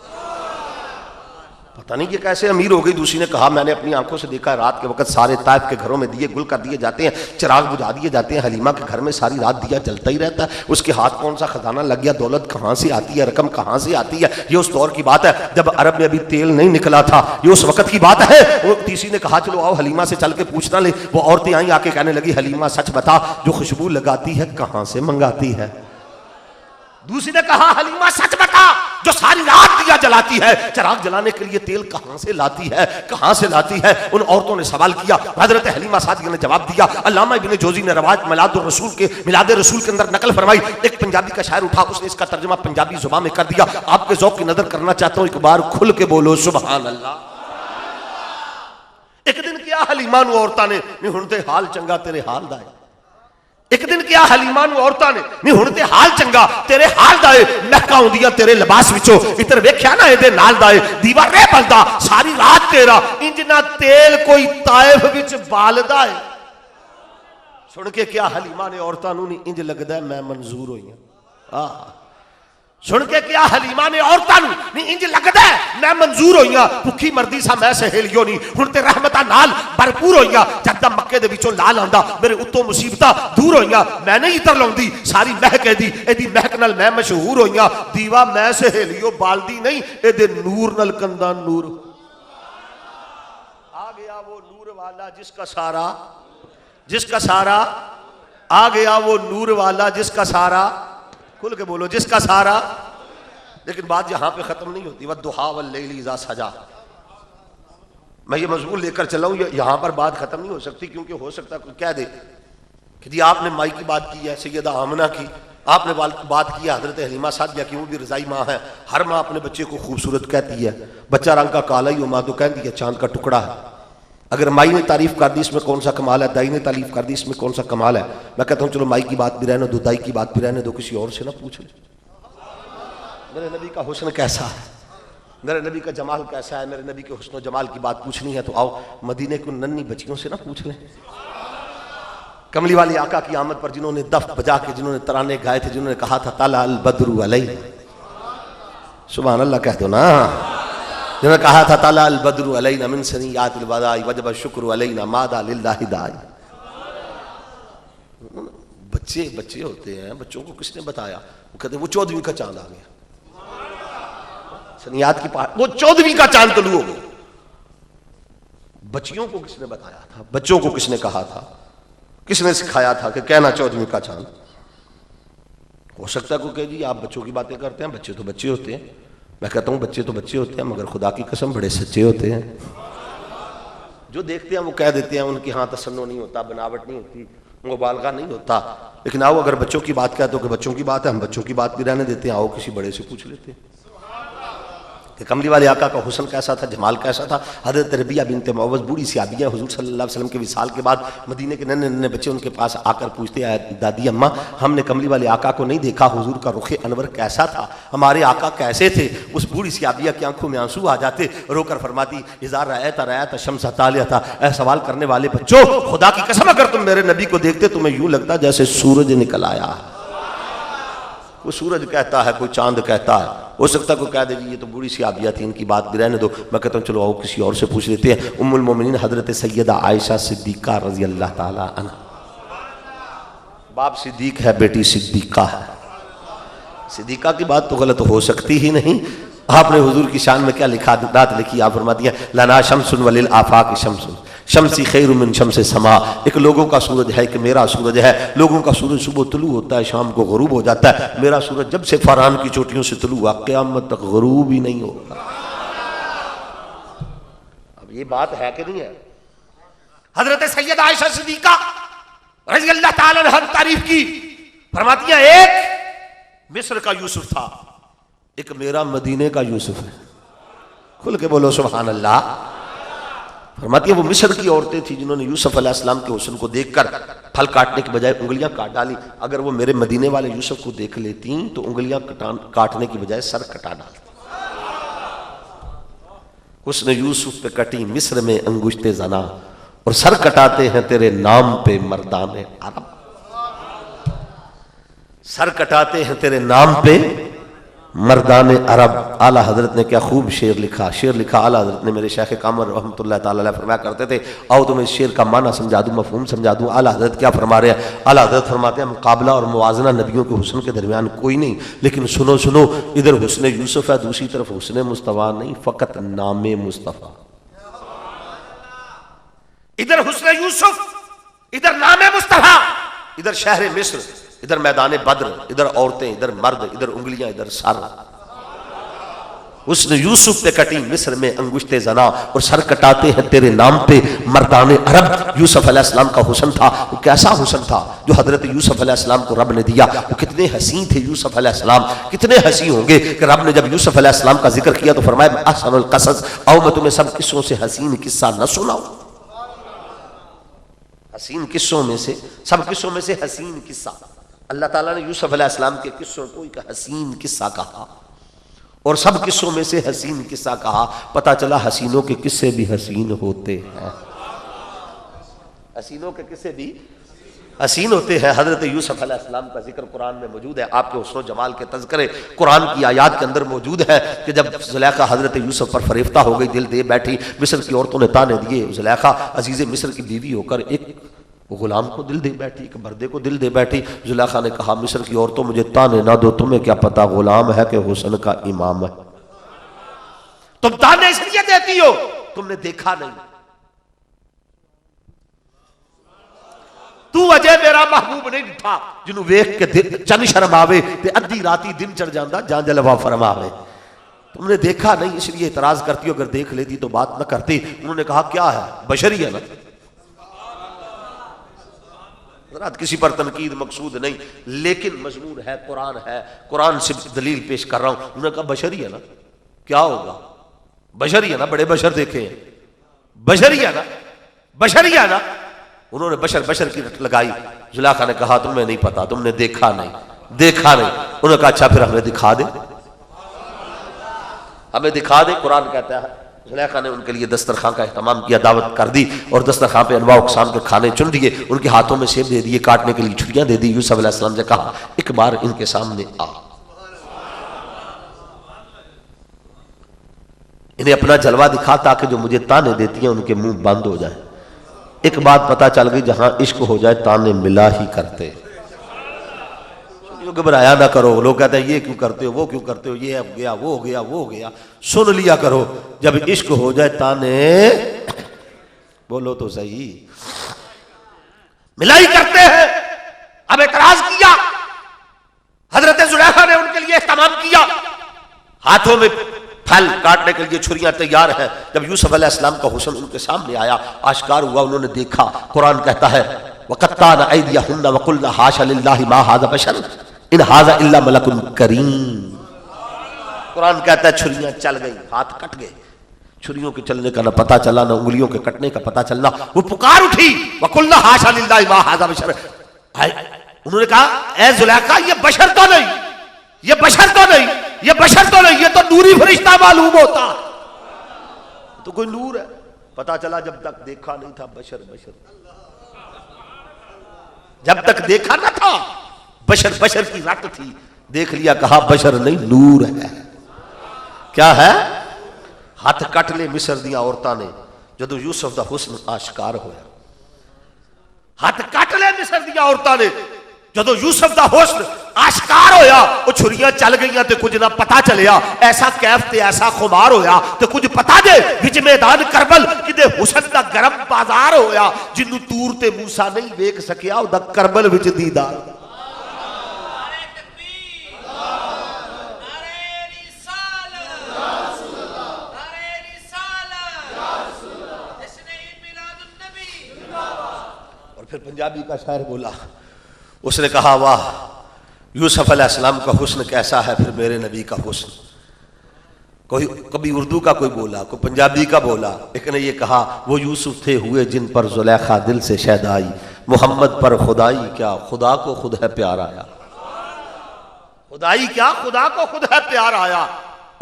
पता नहीं ये कैसे अमीर हो गई। दूसरी ने कहा मैंने अपनी आंखों से देखा रात के वक्त सारे ताइफ के घरों में दिए गुल कर दिए जाते हैं, चिराग बुझा दिए जाते हैं, हलीमा के घर में सारी रात दिया जलता ही रहता है। उसके हाथ कौन सा खजाना लग गया, दौलत कहाँ से आती है, रकम कहाँ से आती है। ये उस दौर की बात है जब अरब में अभी तेल नहीं निकला था, ये उस वक्त की बात है। वो तीसरी ने कहा चलो आओ हलीमा से चल के पूछना ले। वो औरतें आई आके कहने लगी हलीमा सच बता जो खुशबू लगाती है कहाँ से मंगाती है। दूसरी ने कहा हलीमा सच बता जो सारी रात दिया जलाती है, चिराग जलाने के लिए तेल कहां से लाती है, कहां से लाती है। उन औरतों ने सवाल किया, हजरत हलीमा सादिया ने जवाब दिया। अल्लामा इब्न जोजी ने रवायत मिलाद रसूल के अंदर नकल फरमाई। एक पंजाबी का शायर उठा, उसने इसका तर्जुमा पंजाबी जुबान में कर दिया। आपके ज़ौक़ की नजर करना चाहता हूं, एक बार खुल के बोलो सुभान अल्लाह। एक दिन क्या हलीमा नूं औरतां ने नहीं हुण ते हाल चंगा तेरे हाल दा है। एक दिन क्या हलीमा नूं औरतां ने नहीं हुण ते हाल चंगा तेरे हाल दा है, महका आउंदियां तेरे लिबास विचों, इधर वेख्या ना इहदे नाल दा है, दीवा रे बलदा सारी रात तेरा इंज ना तेल कोई ताइफ विच बालदा है। सुन के क्या हलीमा ने औरतां नूं नहीं इंज लगदा है मैं मंजूर होई हां। सुन के क्या हलीमा ने औरतां नूं नहीं इंज लगदा है मैं मंजूर होईया, भुखी मरदी सा मैं सहेलियो नहीं, हुण ते रहमतां नाल भरपूर होईया। जद दा मक्के दे विचों लाल आंदा मेरे उत्तों मुसीबतां दूर होईया, मैं नहीं इतर लाउंदी सारी महक एदी महक नाल मैं मशहूर होईया। दीवा मैं सहेलियो बालदी नहीं, एदे नूर नाल कंदा नूर आ गया। वो नूर वाला जिसका सारा आ गया, वो नूर वाला जिसका सारा, खुल के बोलो जिसका सारा। लेकिन बात यहां पे खत्म नहीं होती। वद्दुहा वल्लैलि इज़ा सजा, मैं ये मजमून लेकर चला हूं, यहां पर बात खत्म नहीं हो सकती, क्योंकि हो सकता है कोई कह दे कि जी आपने माई की बात की है, सैयदा आमना की, आपने बात की है हजरत हलीमा सादिया की, वो भी रजाई माँ है। हर माँ अपने बच्चे को खूबसूरत कहती है, बच्चा रंग का काला ही हो माँ तो कहती है चांद का टुकड़ा है। अगर माई ने तारीफ कर दी इसमें कौन सा कमाल है, दाई ने तारीफ कर दी इसमें कौन सा कमाल है। मैं कहता हूँ चलो माई की बात भी रहने दो, दाई की बात भी रहने दो, किसी और से ना पूछ ले मेरे नबी का हुस्न कैसा है, मेरे नबी का जमाल कैसा है। मेरे नबी के हुस्न जमाल की बात पूछनी है तो आओ मदीने को नन्ही बच्चियों से ना पूछ लें। कमली वाली आका की आमद पर जिन्होंने दफ बजा के, जिन्होंने तराने गाए थे, जिन्होंने कहा था ताला अल बद्रु अलैना, सुभान अल्लाह कह दो ना, जिन्होंने कहा था ताला अल बद्रु अलैना मिन सनियातिल वदाई वजब शुक्र अलैना मादा लिल्लाहि दाई। बच्चे बच्चे होते हैं, बच्चों को किसने बताया? वो कहते वो 14वीं का चांद आ गया, सनियात की वो 14वीं का चांद तलू हो गया। बच्चियों को किसने बताया था? बच्चों को किसने कहा था? किसने सिखाया था कि कहना 14वीं का चांद? हो सकता है कोई कहे जी आप बच्चों की बातें करते हैं, बच्चे तो बच्चे होते हैं। मैं कहता हूं बच्चे तो बच्चे होते हैं, मगर खुदा की कसम बड़े सच्चे होते हैं। जो देखते हैं वो कह देते हैं, उनकी हाँ तसन्नो नहीं होता, बनावट नहीं होती, मुबालगा नहीं होता। लेकिन आओ अगर बच्चों की बात कहते हो कि बच्चों की बात है, हम बच्चों की बात भी रहने देते हैं। आओ किसी बड़े से पूछ लेते हैं कि कमली वाले आका का हुस्न कैसा था, जमाल कैसा था। हजरत रबिया बिनते मुअव्वज़ बूढ़ी सी आबिया हुजूर सल्लल्लाहु अलैहि वसल्लम के विसाल के बाद मदीने के नन्हे नन्हे बच्चे उनके पास आकर पूछते हैं, दादी अम्मा हमने कमली वाले आका को नहीं देखा, हुजूर का रुख अनवर कैसा था, हमारे आका कैसे थे? उस बूढ़ी सी आबिया की आंखों में आंसू आ जाते, रोकर फरमाती इज़ा रअयता शम्स तालियता, ऐ सवाल करने वाले बच्चों, खुदा की कसम अगर तुम मेरे नबी को देखते तुम्हें यूं लगता जैसे सूरज निकल आया है। कोई सूरज कहता है, कोई चांद कहता है। हो सकता है कोई कह दे जी ये तो बूढ़ी सी आबिया थी, इनकी बात भी रहने दो। मैं कहता हूँ चलो आओ किसी और से पूछ लेते हैं। उम्मुल मोमिनीन हजरत सैयदा आयशा सिद्दीका रजी अल्लाह ताला अन्हा, बाप सिद्दीक है, बेटी सिद्दीका है। सिद्दीका की बात तो गलत हो सकती ही नहीं। आपने हुजूर की शान में क्या लिखा, रात लिखी, आप फरमा दिया लना शम्सुन वलिल आफाक शम्सुन शम्सी खैरु मिन शम्से समा। एक लोगों का सूरज है, कि मेरा सूरज है। लोगों का सूरज सुबह तुलू होता है, शाम को गरूब हो जाता है। मेरा सूरज जब से फरहान की चोटियों से तुलू हुआ क़यामत तक गरूब ही नहीं होगा। अब ये बात है कि नहीं है? हजरत सैयदा आयशा सिद्दीका रज़ी अल्लाह ताला अन्हा तारीफ की, फरमाती है एक मिस्र का यूसुफ था, एक मेरा मदीने का यूसुफ है। खुल के बोलो सुभान अल्लाह। फरमाती है वो मिस्र की औरतें थी जिन्होंने यूसुफ अलैहिस्सलाम के हुस्न को देखकर फल काटने के बजाय उंगलियां काट डाली। अगर वो मेरे मदीने वाले यूसुफ को देख लेती तो उंगलियां काटने की बजाय सर कटा डालती। हुस्न यूसुफ पे कटी मिस्र में अंगुश्ते जना, और सर कटाते हैं तेरे नाम पे मर्दाने अरब। सर कटाते हैं तेरे नाम पे मर्दाने अरब। आला हजरत ने क्या खूब शेर लिखा। शेर लिखा आला हजरत ने, मेरे शेख कामर रहमतुल्लाह ताला अलैह फरमाया करते थे, आओ तुम्हें इस शेर का माना समझा दूं, मफहूम समझा दूं। आला हजरत क्या फरमा रहे हैं? आला हजरत फरमाते हैं मुकाबला और मुवाजना नबियों के हुस्न के दरमियान कोई नहीं, लेकिन सुनो सुनो, इधर हुस्न यूसुफ है, दूसरी तरफ हुस्न मुस्तफा नहीं, फकत नामे मुस्तफा। इधर हुस्न यूसुफ, इधर नामे मुस्तफा, इधर शहर मिस्र, इधर मैदान बद्र, इधर औरतें, इधर मर्द, इधर उंगलियां, इधर सर। हुस्न यूसुफ पे कटी मिस्र में अंगुश्ते जना, और सर कटाते हैं तेरे नाम पे मर्दाने अरब। यूसुफ अलैहिस्सलाम का हुस्न था, वो कैसा हुस्न था जो हजरत यूसुफ अलैहिस्सलाम को रब ने दिया। वो कितने हसीन थे यूसुफ अलैहिस्सलाम, कितने हसी होंगे कि रब ने जब यूसुफ अलैहिस्सलाम का जिक्र किया तो फरमाया अहसनुल क़सस, आओ मैं तुम्हें सब किस्सों से हसीन किस्सा न सुनाऊं। हसीन किस्सों में से, सब किस्सों में से हसीन किस्सा। अल्लाह ताला ने यूसुफ अलैहिस्सलाम के किस्सों को एक हसीन किस्सा कहा, और सब किस्सों में से हसीन किस्सा कहा। पता चला हसीनों के किस्से भी हसीन होते हैं। हसीनों के किस्से भी हसीन होते हैं। हजरत यूसुफ अलैहिस्सलाम का जिक्र कुरान में मौजूद है। आपके हुस्न जमाल के तज़किरे कुरान की आयात के अंदर मौजूद है कि जब ज़ुलेखा हजरत यूसुफ पर फरेफ्ता हो गई, दिल दे बैठी, मिस्र की औरतों ने ताने दिए, ज़ुलेखा अजीज़ मिस्र की बीवी होकर एक गुलाम को दिल दे बैठी, एक बर्दे को दिल दे बैठी। ज़ुलेखा ने कहा मिस्र की औरतों मुझे ताने ना दो, तुम्हें क्या पता गुलाम है कि हुस्न का इमाम है। तुम ताने इसलिए देती हो, तुमने देखा नहीं। तू वजह जे मेरा महबूब नहीं था जिन्हों वेख के चन शर्म आवे ते अद्धी राती दिन चढ़ जाता जान जलवा फरमावे। तुमने देखा नहीं इसलिए इतराज करती हो, अगर देख लेती तो बात ना करती। उन्होंने कहा क्या है, बशरी है ना। किसी पर तनकीद मकसूद नहीं, लेकिन मजमून है, कुरान से दलील पेश कर रहा हूं। उन्होंने कहा बशरी है ना, क्या होगा, बशरी है ना, बड़े बशर देखे हैं, बशरी है ना, बशरी है ना। उन्होंने बशर बशर की रट लगाई। जुलेखा ने कहा तुम्हें नहीं पता, तुमने देखा नहीं, देखा नहीं। उन्होंने कहा अच्छा फिर हमें दिखा दे, हमें दिखा दे। कुरान कहता है जुलेखा ने उनके लिए दस्तरखान का एहतमाम किया, दावत कर दी और दस्तरखान पे अनवा अक़साम के खाने चुन दिए, उनके हाथों में सेब दे दिए, काटने के लिए छुरियां दे दी। यूसुफ अलैहिस्सलाम ने कहा एक बार इनके सामने आ, इन्हें अपना जलवा दिखा ताकि जो मुझे ताने देती हैं उनके मुंह बंद हो जाए। एक बात पता चल गई, जहां इश्क हो जाए ताने मिला ही करते। घबराया ना करो, लोग कहते हैं ये क्यों करते हो, वो क्यों करते हो, ये हो गया, वो हो गया, वो हो गया। सुन लिया करो, जब इश्क हो जाए ताने बोलो तो सही, मिला ही करते हैं। अब एतराज किया, हजरत जुलेखा ने उनके लिए इस्तेमाल किया, हाथों में फल काटने के लिए छुरियां तैयार हैं। जब यूसुफ अलैहिस्सलाम का हुस्न उनके सामने आया, आश्कार हुआ, उन्होंने देखा। कुरान कहता है वक़त्ताना अयदियहुन्ना वक़ुल्ना हाशा लिल्लाहि मा हाज़ा बशर इन हाज़ा इल्ला मलकुन करीम। कुरान कहता है छुरियां चल गई, हाथ कट गए। छुरियों के चलने का ना पता चला, ना उंगलियों के कटने का पता चलना। वो पुकार उठी वक़ुल्ना हाशा लिल्लाहि मा हाज़ा बशर। उन्होंने कहा ए जुलेखा ये बशर तो नहीं, ये बशर तो नहीं, ये बशर तो नहीं, ये तो नूरी फरिश्ता मालूम होता। तो कोई नूर है। पता चला जब तक देखा नहीं था बशर बशर, जब तक देखा ना था बशर बशर की रट थी। देख लिया, कहा बशर नहीं नूर है। क्या है? हाथ कट ले मिस्र दिया औरतां ने जदों यूसुफ दा हुस्न आश्कार होया। हाथ कट ले मिस्र दिया औरतां ने जदों यूसुफ दा हुस्न आश्कार होया। वो छुरियां चल गई ते कुछ ना पता चलिया। ऐसा कैफ ते ऐसा खुमार होया ते कुछ पता दे विच मैदान करबल किदे हुस्न दा गरम बाजार होया। जिन्नू तूर ते मूसा नहीं वेख सकिया उदा करबल विच दीदार। फिर पंजाबी का शायर बोला, उसने कहा वाह यूसुफ अलैहिस्सलाम का हुस्न कैसा है, फिर मेरे नबी का हुस्न। कोई कभी उर्दू का कोई बोला, कोई पंजाबी का बोला। एक ने ये कहा वो यूसुफ थे हुए जिन पर जुलेखा दिल से शहदाई, मोहम्मद पर खुदाई क्या खुदा को खुद है प्यार आया। खुदाई क्या खुदा को खुद है प्यार आया।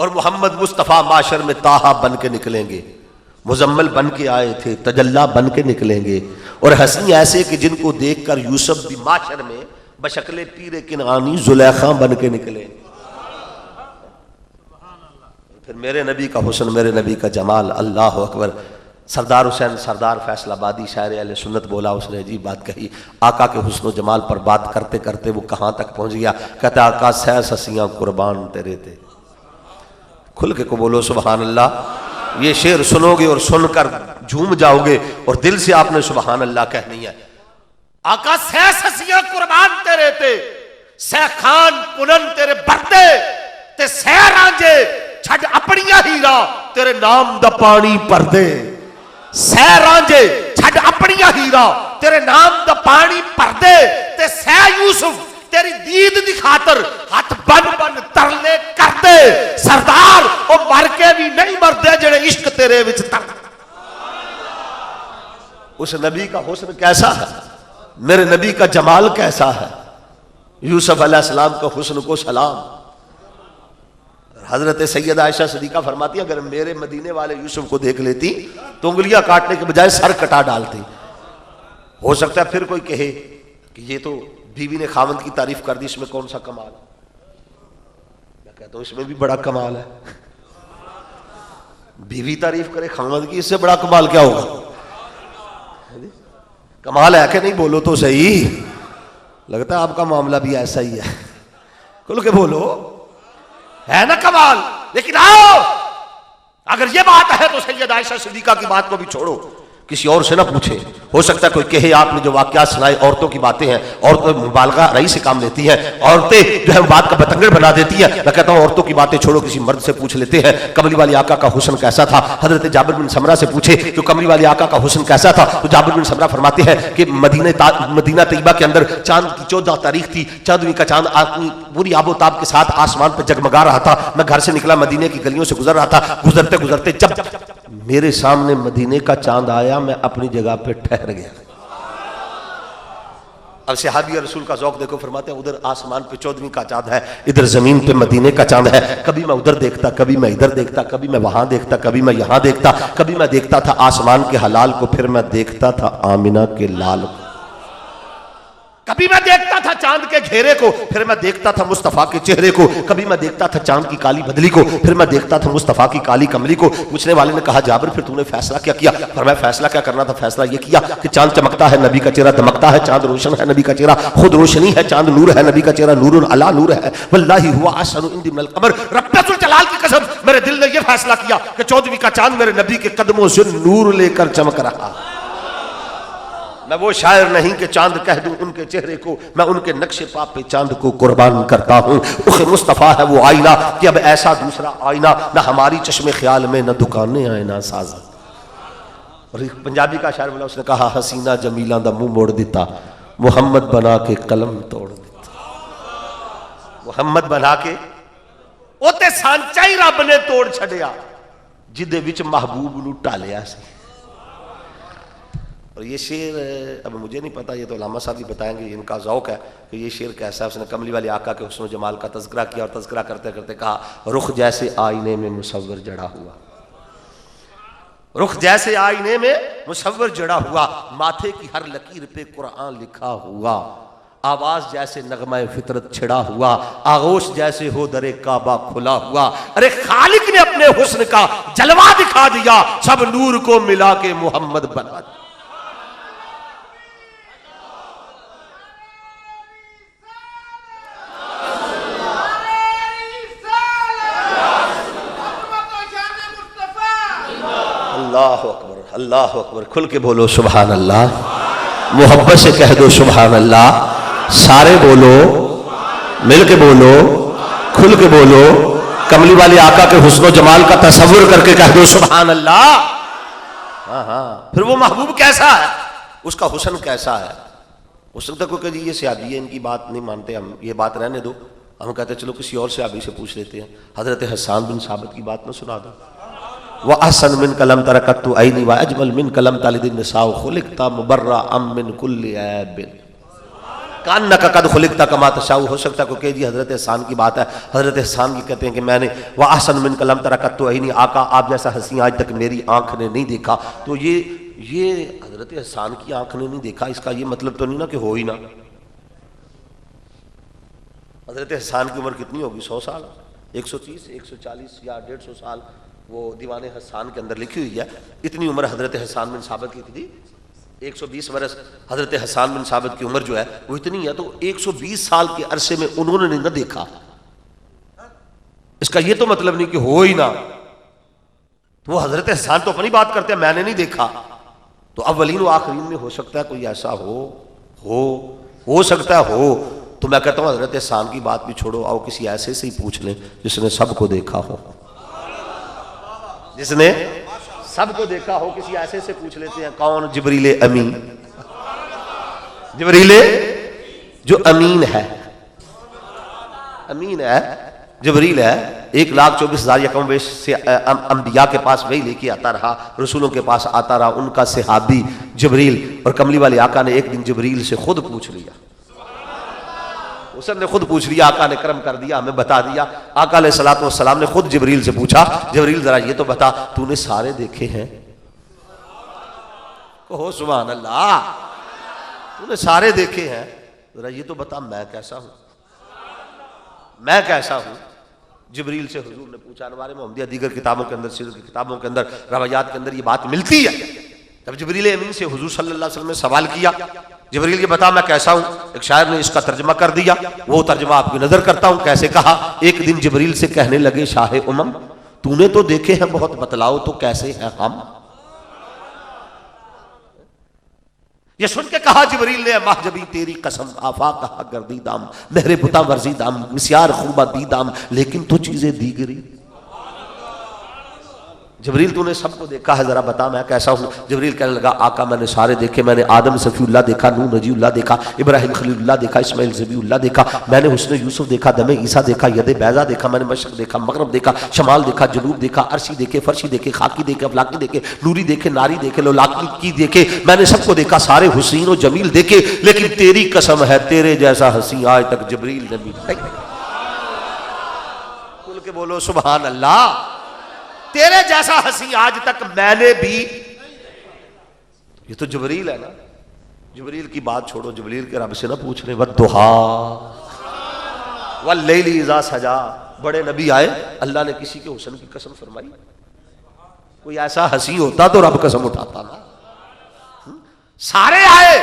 और मोहम्मद मुस्तफ़ा माशर में ताहा बन के निकलेंगे, मुजम्मल बन के आए थे, तजल्ला बन के निकलेंगे। और हंसी ऐसे कि जिनको देखकर यूसुफ भी माशर में बशक्ले पीरे किनानी जुलेखा बन के निकले। फिर मेरे नबी का हुस्न, मेरे नबी का जमाल, अल्लाह अकबर। सरदार हुसैन सरदार फैसलाबादी शायर अहले सुन्नत बोला, उसने अजीब बात कही। आका के हुस्न जमाल पर बात करते करते वो कहां तक पहुंच गया। कहता आका सै ससियां कुर्बान तेरे थे। खुल के को बोलो सुबहान अल्लाह। ये शेर सुनोगे और सुनकर झूम जाओगे और दिल से आपने सुबहान अल्लाह कहनी है। आका सै ससियां कुर्बान तेरे ते, सै खान पुनन तेरे बरते ते सै रांझे छड़ अपनियां हीरा तेरे नाम दा पानी भर दे। सै रांझे छड़ अपनियां हीरा तेरे नाम दा पानी भर दे ते सै यूसुफ तेरी दीद दी खातर हाथ बन बन तरले कर दे। सरदार ओ मर के भी नहीं मरदे जेड़े इश्क तेरे विच तर। उस नबी का हुस्न कैसा है, मेरे नबी का जमाल कैसा है। यूसुफ अलैहिस्सलाम का हुस्न को सलाम। हजरत सैयदा आयशा सिद्दीका फरमाती अगर मेरे मदीने वाले यूसुफ को देख लेती तो उंगलियां काटने के बजाय सर कटा डालती। हो सकता है फिर कोई कहे कि ये तो बीवी ने खावंद की तारीफ कर दी, इसमें कौन सा कमाल। मैं कहता हूं इसमें भी बड़ा कमाल है। बीवी तारीफ करे खावंद की, इससे बड़ा कमाल क्या होगा। कमाल है कि नहीं, बोलो तो सही। लगता है आपका मामला भी ऐसा ही है। खुल के बोलो, है ना कमाल। लेकिन आओ अगर ये बात है तो सैयदा आयशा सिद्दीका की बात को भी छोड़ो। किसी और से ना पूछे। हो सकता है कोई कहे आपने जो वाकयात सुनाए औरतों की बातें हैं, औरतें मुबालगा रही से काम लेती हैं, औरतें जो है बात का बतंगड़ बना देती हैं। मैं कहता हूं औरतों की बातें छोड़ो, किसी मर्द से पूछ लेते हैं कमली वाली आका का हुस्न कैसा था। हजरत जाबिर बिन समरा से पूछे तो कमली वाली आका का हुस्न कैसा था, तो जाबिर बिन समरा फरमाते हैं कि मदीना तैयबा के अंदर चांद की 14 तारीख थी, 14वीं का चांद अपनी पूरी आबोताब के साथ आसमान पर जगमगा रहा था। मैं घर से निकला, मदीने की गलियों से गुजर रहा था, गुजरते गुजरते जब मेरे सामने मदीने का चांद आया, मैं अपनी जगह पे ठहर गया। अब सहाबी रसूल का ज़ौक़ देखो, फरमाते हैं उधर आसमान पे 14वीं का चांद है, इधर जमीन पे मदीने का चांद है। कभी मैं उधर देखता, कभी मैं इधर देखता, कभी मैं वहां देखता, कभी मैं यहां देखता, कभी मैं देखता था आसमान के हलाल को, फिर मैं देखता था आमिना के लाल को। कभी मैं देखता था चांद के घेरे को, फिर मैं देखता था मुस्तफा के चेहरे को। कभी मैं देखता था चांद की काली बदली को, फिर मैं देखता था मुस्तफा की काली कमली को। पूछने वाले ने कहा जाबिर फिर तूने फैसला क्या किया? फरमाया फैसला क्या करना था, फैसला ये किया कि चांद चमकता है, नबी का चेहरा दमकता है, चांद रोशन है, नबी का चेहरा खुद रोशनी है, चांद नूर है, नबी का चेहरा नूरुन अला नूर है। वल्लाही हुवा अहसनु इंदी मिनल कमर, रब्बुल जलाल की कसम मेरे दिल ने यह फैसला किया कि 14वीं का चांद मेरे नबी के कदमों से नूर लेकर चमक रहा। मैं वो शायर नहीं कि चांद कह दूं उनके चेहरे को, मैं उनके नक्शे पाप पे चांद को कुर्बान करता हूं। उस मुस्तफा है वो आईना कि अब ऐसा दूसरा आईना ना हमारी चश्मे ख्याल में, ना दुकानें आए ना साज। और एक पंजाबी का शायर बोला, उसने कहा हसीना जमीला दा मुंह मोड़ दिता, मुहम्मद बना के कलम तोड़ दिता। मुहम्मद बना के ओते सांचा ही रब ने तोड़ छड़िया जिदे विच महबूब नू ढालिया सी। और ये शेर अब मुझे नहीं पता, ये तो अल्लामा साहब भी बताएंगे, इनका ज़ौक़ है कि ये शेर कैसा है। उसने कमली वाले आका के हुस्न जमाल का तज़किरा किया और तज़किरा करते करते कहा रुख जैसे आईने में मुसव्वर जड़ा हुआ, रुख जैसे आईने में मुसव्वर जड़ा हुआ, माथे की हर लकीर पे कुरान लिखा हुआ, आवाज जैसे नगमा फितरत छिड़ा हुआ, आगोश जैसे हो दरे काबा खुला हुआ। अरे खालिक ने अपने हुस्न का जलवा दिखा दिया, सब नूर को मिला के मोहम्मद बना दिया। अल्लाह अकबर, अल्लाह अकबर। खुल के बोलो सुभान अल्लाह, मोहब्बत से कह दो सुभान अल्लाह, सारे बोलो, मिल के बोलो, खुल के बोलो, कमली वाले आका के हुस्न जमाल का तसव्वुर करके कह दो सुभान अल्लाह। हाँ हाँ, फिर वो महबूब कैसा है, उसका हुस्न कैसा है। हो सकता है कोई ये सहाबी है, इनकी बात नहीं मानते हम, ये बात रहने दो, हम कहते चलो किसी और सहाबी से पूछ लेते हैं। हजरत हसन बिन साबित की बात न सुना दो। व अहसन मिन कलम तरकतु ऐनी व अजमल मिन कलम तालिदिन निसाउ खुलिकता मुबर्रा अम मिन कुल्ली ऐबिन कान्नका कद खुलिकता कमा तशाउ। हो सकता है कोई जी हजरत हसन की बात है, हजरत हसन की कहते हैं कि मैंने व अहसन मिन कलम तरकतु ऐनी, आका आप जैसा हंसी आज तक मेरी आंख ने नहीं देखा। तो ये हजरत हसन की आंख ने नहीं देखा, इसका ये मतलब तो नहीं ना कि हो ही ना। हजरत हसन की उम्र कितनी होगी, 100 साल, 130, 140 या 150 साल वो दीवाने हसन के अंदर लिखी हुई है। इतनी उम्र हजरत हसन बिन साबित की थी, 120 वर्ष हजरत हसन बिन साबित की उम्र जो है वो इतनी है। तो 120 साल के अरसे में उन्होंने नहीं ना देखा, इसका ये तो मतलब नहीं कि हो ही ना। तो वो हजरत हसन तो अपनी बात करते हैं, मैंने नहीं देखा। तो अव्वलीन व आखिरीन में हो सकता है कोई ऐसा हो सकता है हो। तो मैं कहता हूं हजरत हसन की बात भी छोड़ो, आओ किसी ऐसे से ही पूछ लें जिसने सबको देखा हो, जिसने सबको देखा हो। किसी ऐसे से पूछ लेते हैं, कौन? जिब्रील अमीन, जिब्रील जो अमीन है, अमीन है, जिब्रील है। 1,24,000 या कम बेश से अंबिया के पास वही लेके आता रहा, रसूलों के पास आता रहा, उनका सहाबी जिब्रील। और कमली वाले आका ने एक दिन जिब्रील से खुद पूछ लिया, उसने खुद पूछ लिया, आका ने करम कर दिया, हमें बता दिया। आका अलैहिस्सलातु वस्सलाम ने खुद जिब्रील से पूछा, जिब्रील जरा ये तो बता तूने सारे देखे हैं? कहो सुभान अल्लाह, तूने सारे देखे हैं, जरा ये तो बता मैं कैसा हूं, मैं कैसा हूं। जिब्रील से हुजूर ने पूछा। अनवार मोहम्मदिया दीगर किताबों के अंदर, सीरत की किताबों के अंदर, रवायात के अंदर ये बात मिलती है। जब जिब्रील अमीन से हुजूर सल्लल्लाहु अलैहि वसल्लम ने सवाल किया, जिब्रील ये बता मैं कैसा हूं, एक शायर ने इसका तर्जमा कर दिया, वो तर्जमा आपकी नजर करता हूं। कैसे कहा? एक दिन जिब्रील से कहने लगे, शाहे उमम तूने तो देखे हैं बहुत, बतलाओ तो कैसे हैं हम। ये सुन के कहा जिब्रील ने, महजबी तेरी कसम, आफा कहा गर्दी दाम, मेरे बुता वर्जी दाम, मिस्यार खूबा दी दाम, लेकिन तो चीजें दी गिरी। जिब्रील तूने सबको देखा है, जरा बता मैं कैसा हूं। जिब्रील कहने लगा, आका मैंने सारे देखे, मैंने आदम सफीउल्लाह देखा, नूह नजीउल्लाह देखा, इब्राहिम खलीलुल्लाह देखा, इस्माइल ज़बीउल्लाह देखा, मैंने हुस्न यूसुफ देखा, दमे ईसा देखा, यदे बैजा देखा, मैंने मशरक देखा, मगरब देखा, शमाल देखा, जनूब देखा, अर्शी देखे, फर्शी देखे, खाकी देखे, अफलाकी देखे, नूरी देखे, नारी देखे, लोलाकी देखे, मैंने सबको देखा, सारे हुसैन और जमील देखे, लेकिन तेरी कसम है तेरे जैसा हसी आज तक जिब्रील ने भी नहीं। खुल के बोलो सुभान अल्लाह। तेरे जैसा हसी आज तक मैंने भी, ये तो जिब्रील है ना। जिब्रील की बात छोड़ो, जिब्रील के रब से ना पूछ रहे, वद्दुहा वल्लैलि इज़ा सजा। बड़े नबी आए, अल्लाह ने किसी के हुस्न की कसम फरमाई। कोई ऐसा हसी होता तो रब कसम उठाता ना। सारे आए,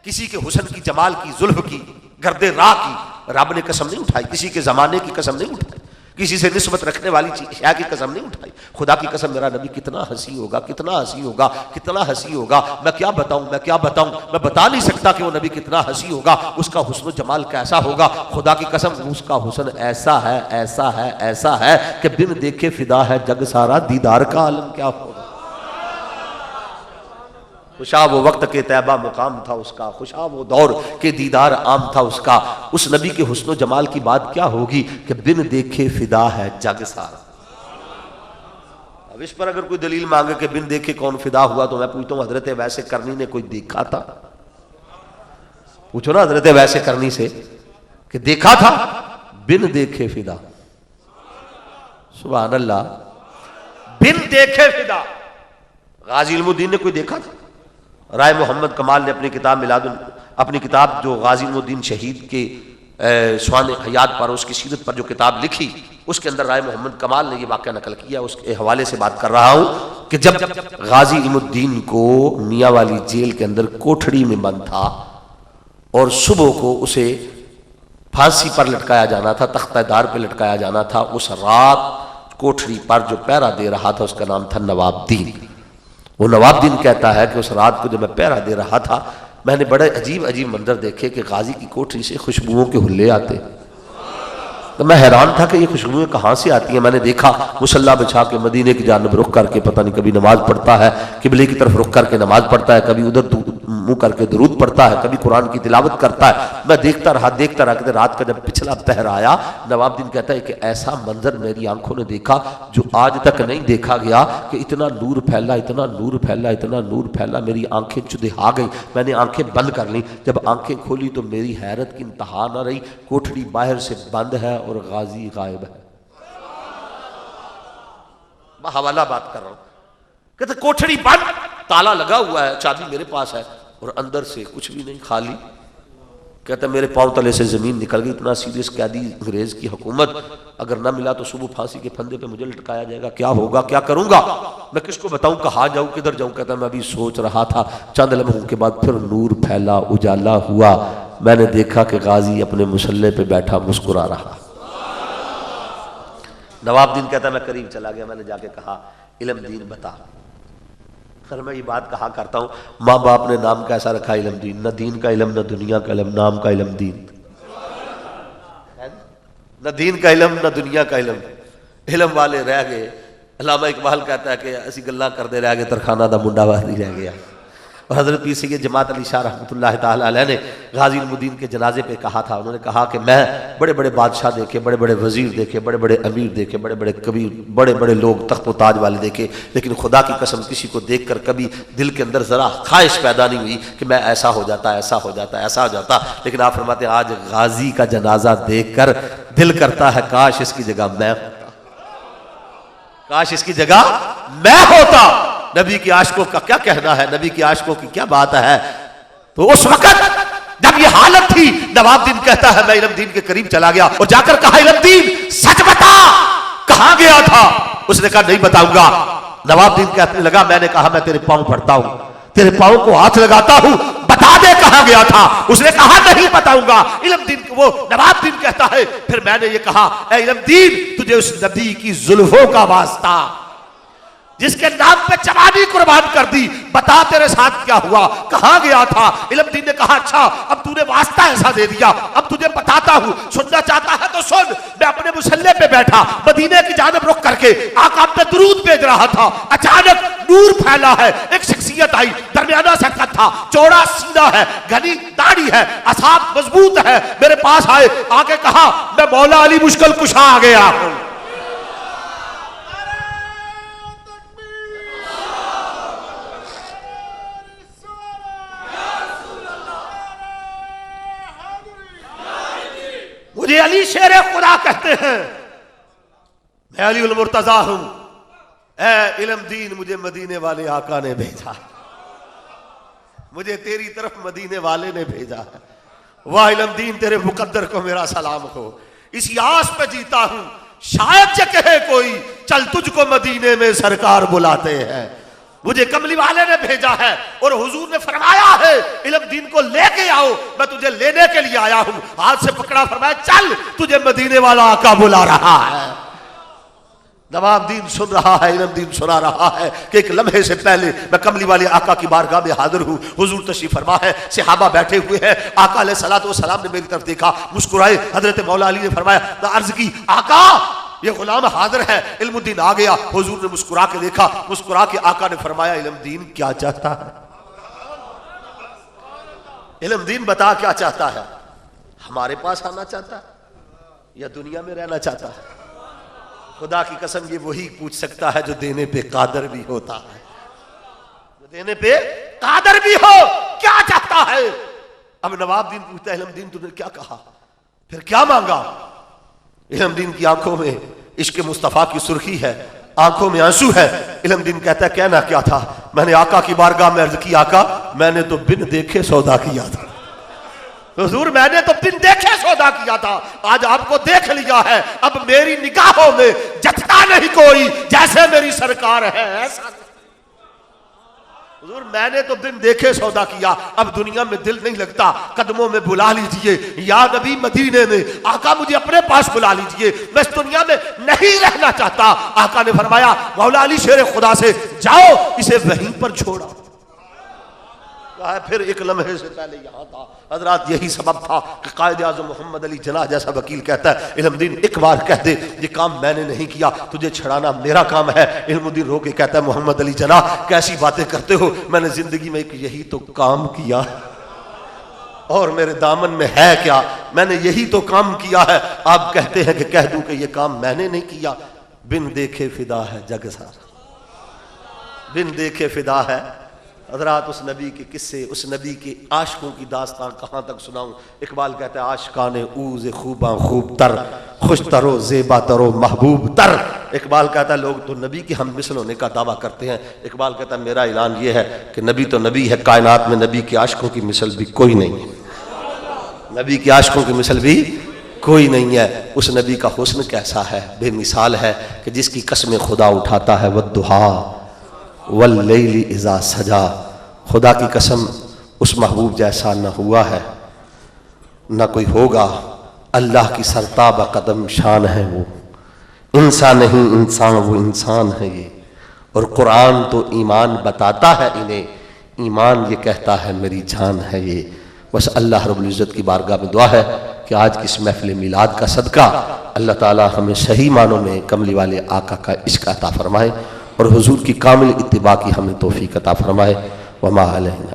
किसी के हुस्न की, जमाल की, जुल्फ की, गर्दे राह की रब ने कसम नहीं उठाई, किसी के जमाने की कसम नहीं उठाई, किसी से निस्बत रखने वाली शय की कसम नहीं उठाई। खुदा की कसम मेरा नबी कितना हसी होगा, कितना हसी होगा, कितना हसी होगा। मैं क्या बताऊं, मैं क्या बताऊं, मैं बता नहीं सकता कि वो नबी कितना हसी होगा, उसका हुस्न जमाल कैसा होगा। खुदा की कसम उसका हुस्न ऐसा है, ऐसा है, ऐसा है कि बिन देखे फिदा है जग सारा, दीदार का आलम क्या होगा। खुशा वो वक्त के तैबा मुकाम था उसका, खुशा वो दौर के दीदार आम था उसका। उस नबी के हुस्न जमाल की बात क्या होगी कि बिन देखे फिदा है जग सारा। अब इस पर अगर कोई दलील मांगे कि बिन देखे कौन फिदा हुआ, तो मैं पूछता हूं हजरत वैसे करनी ने कोई देखा था? पूछो ना हजरत वैसे करनी से कि देखा था बिन देखे फिदा। सुभान अल्लाह, बिन देखे फिदा। गाजी इल्मुद्दीन ने कोई देखा था? राय मोहम्मद कमाल ने अपनी किताब जो गाजी इल्मुद्दीन शहीद के स्वान हयात पर, उसकी सीरत पर जो किताब लिखी, उसके अंदर राय मोहम्मद कमाल ने यह वाक़या नकल किया। उसके हवाले से बात कर रहा हूं कि जब गाजी इल्मुद्दीन को मियाँ वाली जेल के अंदर कोठड़ी में बंद था और सुबह को उसे फांसी पर लटकाया जाना था, तख्तादार पर लटकाया जाना था, उस रात कोठड़ी पर जो पहरा दे रहा था उसका नाम था नवाबुद्दीन। वो नवाबुद्दीन कहता है कि उस रात को जब मैं पहरा दे रहा था, मैंने बड़े अजीब अजीब मंजर देखे कि गाजी की कोठरी से खुशबुओं के हुल्ले आते। तो मैं हैरान था कि ये खुशबुएं कहाँ से आती हैं। मैंने देखा मुसल्ला बिछा के मदीने की जानिब रुख करके, पता नहीं कभी नमाज पढ़ता है, किबले की तरफ रुख करके नमाज पढ़ता है, कभी उधर मुंह करके दुरूद पढ़ता है, कभी कुरान की तिलावत करता है। मैं देखता रहा कि रात का जब पिछला पहर आया, नवाबुद्दीन कहता है कि ऐसा मंजर मेरी आंखों ने देखा जो आज तक नहीं देखा गया, कि इतना नूर फैला, इतना नूर फैला, इतना नूर फैला, मेरी आंखें चुदिहा गई। मैंने आंखें बंद कर ली, जब आंखें खोली तो मेरी हैरत की इंतहा न रही। कोठड़ी बाहर से बंद है और गाजी गायब है। मैं हवाला बात कर रहा हूं, कहते कोठड़ी बंद, ताला लगा हुआ है, चाबी मेरे पास है और अंदर से कुछ भी नहीं, खाली। कहते मेरे पांव तले से जमीन निकल गई। इतना सीरियस कैदी अंग्रेज की हुकूमत, अगर ना मिला तो सुबह फांसी के फंदे पे मुझे लटकाया जाएगा। क्या होगा, क्या करूंगा, मैं किसको बताऊं, कहाँ जाऊं, किधर जाऊं। कहता मैं अभी सोच रहा था, चंद लम्हों के बाद फिर नूर फैला, उजाला हुआ। मैंने देखा कि गाजी अपने मुसल्ले पे बैठा मुस्कुरा रहा। नवाबुद्दीन कहता मैं करीब चला गया, मैंने जाके कहा इल्म दीन बता। सर मैं ये बात कहा करता हूँ, माँ बाप ने नाम कैसा रखा इल्म दीन, न दीन का इल्म, न दुनिया का इल्म, नाम का इल्म दीन। न दीन का इल्म, न दुनिया का इल्म, इल्म वाले रह गए। अल्लामा इकबाल कहता है कि असी गल्लां करते रह गए, तरखाना दा मुंडा वादी रह गया। और हजरत पीर सैयद जमात अली शाह रहमतुल्लाह ताला अलैह ने गाजी इल्मुद्दीन के जनाजे पे कहा था, उन्होंने कहा कि मैं बड़े बड़े बादशाह देखे, बड़े बड़े वजीर देखे, बड़े बड़े अमीर देखे, बड़े बड़े कबीर, बड़े बड़े लोग तख्त व ताज वाले देखे, लेकिन खुदा की कसम किसी को देख कर कभी दिल के अंदर जरा ख्वाहिश पैदा नहीं हुई कि मैं ऐसा हो जाता, ऐसा हो जाता, ऐसा हो जाता। लेकिन आप फरमाते हैं आज गाजी का जनाजा देख कर दिल करता है काश इसकी जगह मैं होता, काश इसकी जगह मैं होता। नबी के आशिकों का क्या कहना है, नबी के आशिकों की क्या बात है। तो उस वक्त जब ये हालत थी, नवाबुद्दीन कहता है मैं इल्म-दीन के करीब चला गया और जाकर कहा इल्म-दीन सच बता कहां गया था। उसने कहा नहीं बताऊंगा। नवाबुद्दीन कहने लगा मैंने कहा मैं तेरे पांव पड़ता हूं, तेरे पांव को हाथ लगाता हूं, बता दे कहां गया था। उसने कहा नहीं बताऊंगा। इल्म-दीन वो नवाबुद्दीन कहता है फिर मैंने ये कहा ए इल्म-दीन तुझे उस नबी की जुल्फों का वास्ता, जिसके नाम पे जवानी कुर्बान कर दी, बता तेरे साथ क्या हुआ, कहां गया था। इल्म दीन ने कहा अच्छा अब तूने वास्ता ऐसा दे दिया, अब तुझे बताता हूं, सुनना चाहता है तो सुन। मैं अपने मुसल्ले पे बैठा, मदीने की जानिब रुख करके आका पे दुरूद भेज रहा था। अचानक नूर फैला है, एक शख्सियत आई, दरमियाना सा कद था, चौड़ा सीना है, घनी दाढ़ी है, असाब मजबूत है, मेरे पास आए, आके कहा मैं मौला अली मुश्किल कुशा आ गया हूं। मुझे अली शेरे खुदा कहते हैं, मैं अली उल मुर्तजा हूं। ए इल्म दीन मुझे मदीने वाले आका ने भेजा, मुझे तेरी तरफ मदीने वाले ने भेजा है। वाह इल्म दीन तेरे मुकद्दर को मेरा सलाम हो। इसी आस पे जीता हूं, शायद ये कहे कोई चल तुझको मदीने में सरकार बुलाते हैं। मुझे कमली वाले ने भेजा है और हुजूर ने फरमाया है इल्म दीन को लेके आओ, मैं तुझे लेने के लिए आया हूं। हाथ से पकड़ा, फरमाया चल तुझे मदीने वाला आका बुला रहा है। नवाब दीन सुन रहा है, इल्म दीन सुना रहा है कि एक लम्हे से पहले मैं कमली वाले आका की बारगाह में हाजिर हूं। हुजूर तशरीफ फरमा है, सहाबा बैठे हुए हैं, आका अलैहिस्सलातु वस्सलाम ने मेरी तरफ देखा, मुस्कुराए। हजरत मौला अली ने फरमाया, अर्ज की आका ये गुलाम हाजिर है। इल्मुद्दीन आ गया, हुजूर ने मुस्कुरा के देखा, मुस्कुरा के आका ने फरमाया इल्मुद्दीन क्या चाहता है, इल्मुद्दीन बता क्या चाहता है, हमारे पास आना चाहता है या दुनिया में रहना चाहता है। खुदा की कसम ये वही पूछ सकता है जो देने पे कादर भी होता है, जो देने पे कादर भी हो। क्या चाहता है? अब नवाब दीन पूछता है इल्मुद्दीन तूने क्या कहा, फिर क्या मांगा। इल्मुद्दीन की आंखों में इश्क मुस्तफा की सुर्खी है, आंखों में आंसू है। इल्मुद्दीन कहता है कहना क्या था। मैंने आका की बारगाह में अर्ज की, आका मैंने तो बिन देखे सौदा किया था। हुजूर मैंने तो बिन देखे सौदा किया था, आज आपको देख लिया है, अब मेरी निगाहों में जचता नहीं कोई जैसे मेरी सरकार है ऐसा। हुजूर मैंने तो बिन देखे सौदा किया, अब दुनिया में दिल नहीं लगता, कदमों में बुला लीजिए या नबी मदीने में। आका मुझे अपने पास बुला लीजिए, मैं इस दुनिया में नहीं रहना चाहता। आका ने फरमाया मौला अली शेर खुदा से जाओ इसे वहीं पर छोड़ा। फिर एक लम्हे से पहले यहाँ था हजरात, यही सबब था कि कायद आज़म मोहम्मद अली जना जैसा वकील कहता है इल्मुद्दीन एक बार कह दे ये काम मैंने नहीं किया, तुझे छड़ाना मेरा काम है। इल्मुद्दीन रो के कहता है मोहम्मद अली जना कैसी बातें करते हो, मैंने जिंदगी में एक यही तो काम किया और मेरे दामन में है क्या, मैंने यही तो काम किया है। आप कहते हैं कि कह दूं कि ये काम मैंने नहीं किया। बिन देखे फिदा है जग सारा, बिन देखे फिदा है। हजरात उस नबी के किस्से, उस नबी के आशिकों की दास्तान कहाँ तक सुनाऊं। इकबाल कहता है आशिकाने ऊज़ खूबा खूब तर, खुश तरो ज़ेबा तरो महबूब तर। इकबाल कहता है लोग तो नबी के हम मिसल होने का दावा करते हैं। इकबाल कहता है मेरा ऐलान ये है कि नबी तो नबी है, कायनात में नबी के आशिकों की मिसल भी कोई नहीं है, नबी के आशिकों की मिसल भी कोई नहीं है। उस नबी का हुस्न कैसा है, बेमिसाल है कि जिसकी कसमें खुदा उठाता है वद्दुहा वल्लैली इज़ा सजा। खुदा की कसम उस महबूब जैसा न हुआ है न कोई होगा। अल्लाह की सरताब कदम शान है वो, इंसान नहीं इंसान वो इंसान है ये। और कुरान तो ईमान बताता है इन्हें, ईमान ये कहता है मेरी जान है ये। बस अल्लाह रब्बुल इज़्ज़त की बारगाह में दुआ है कि आज की इस महफिल मिलाद का सदका अल्लाह ताला हमें सही मानों में कमली वाले आका का इश्क अता फरमाए और हुजूर की कामिल इत्तिबा की हमें तौफीक अता फरमाए। वमा अलैना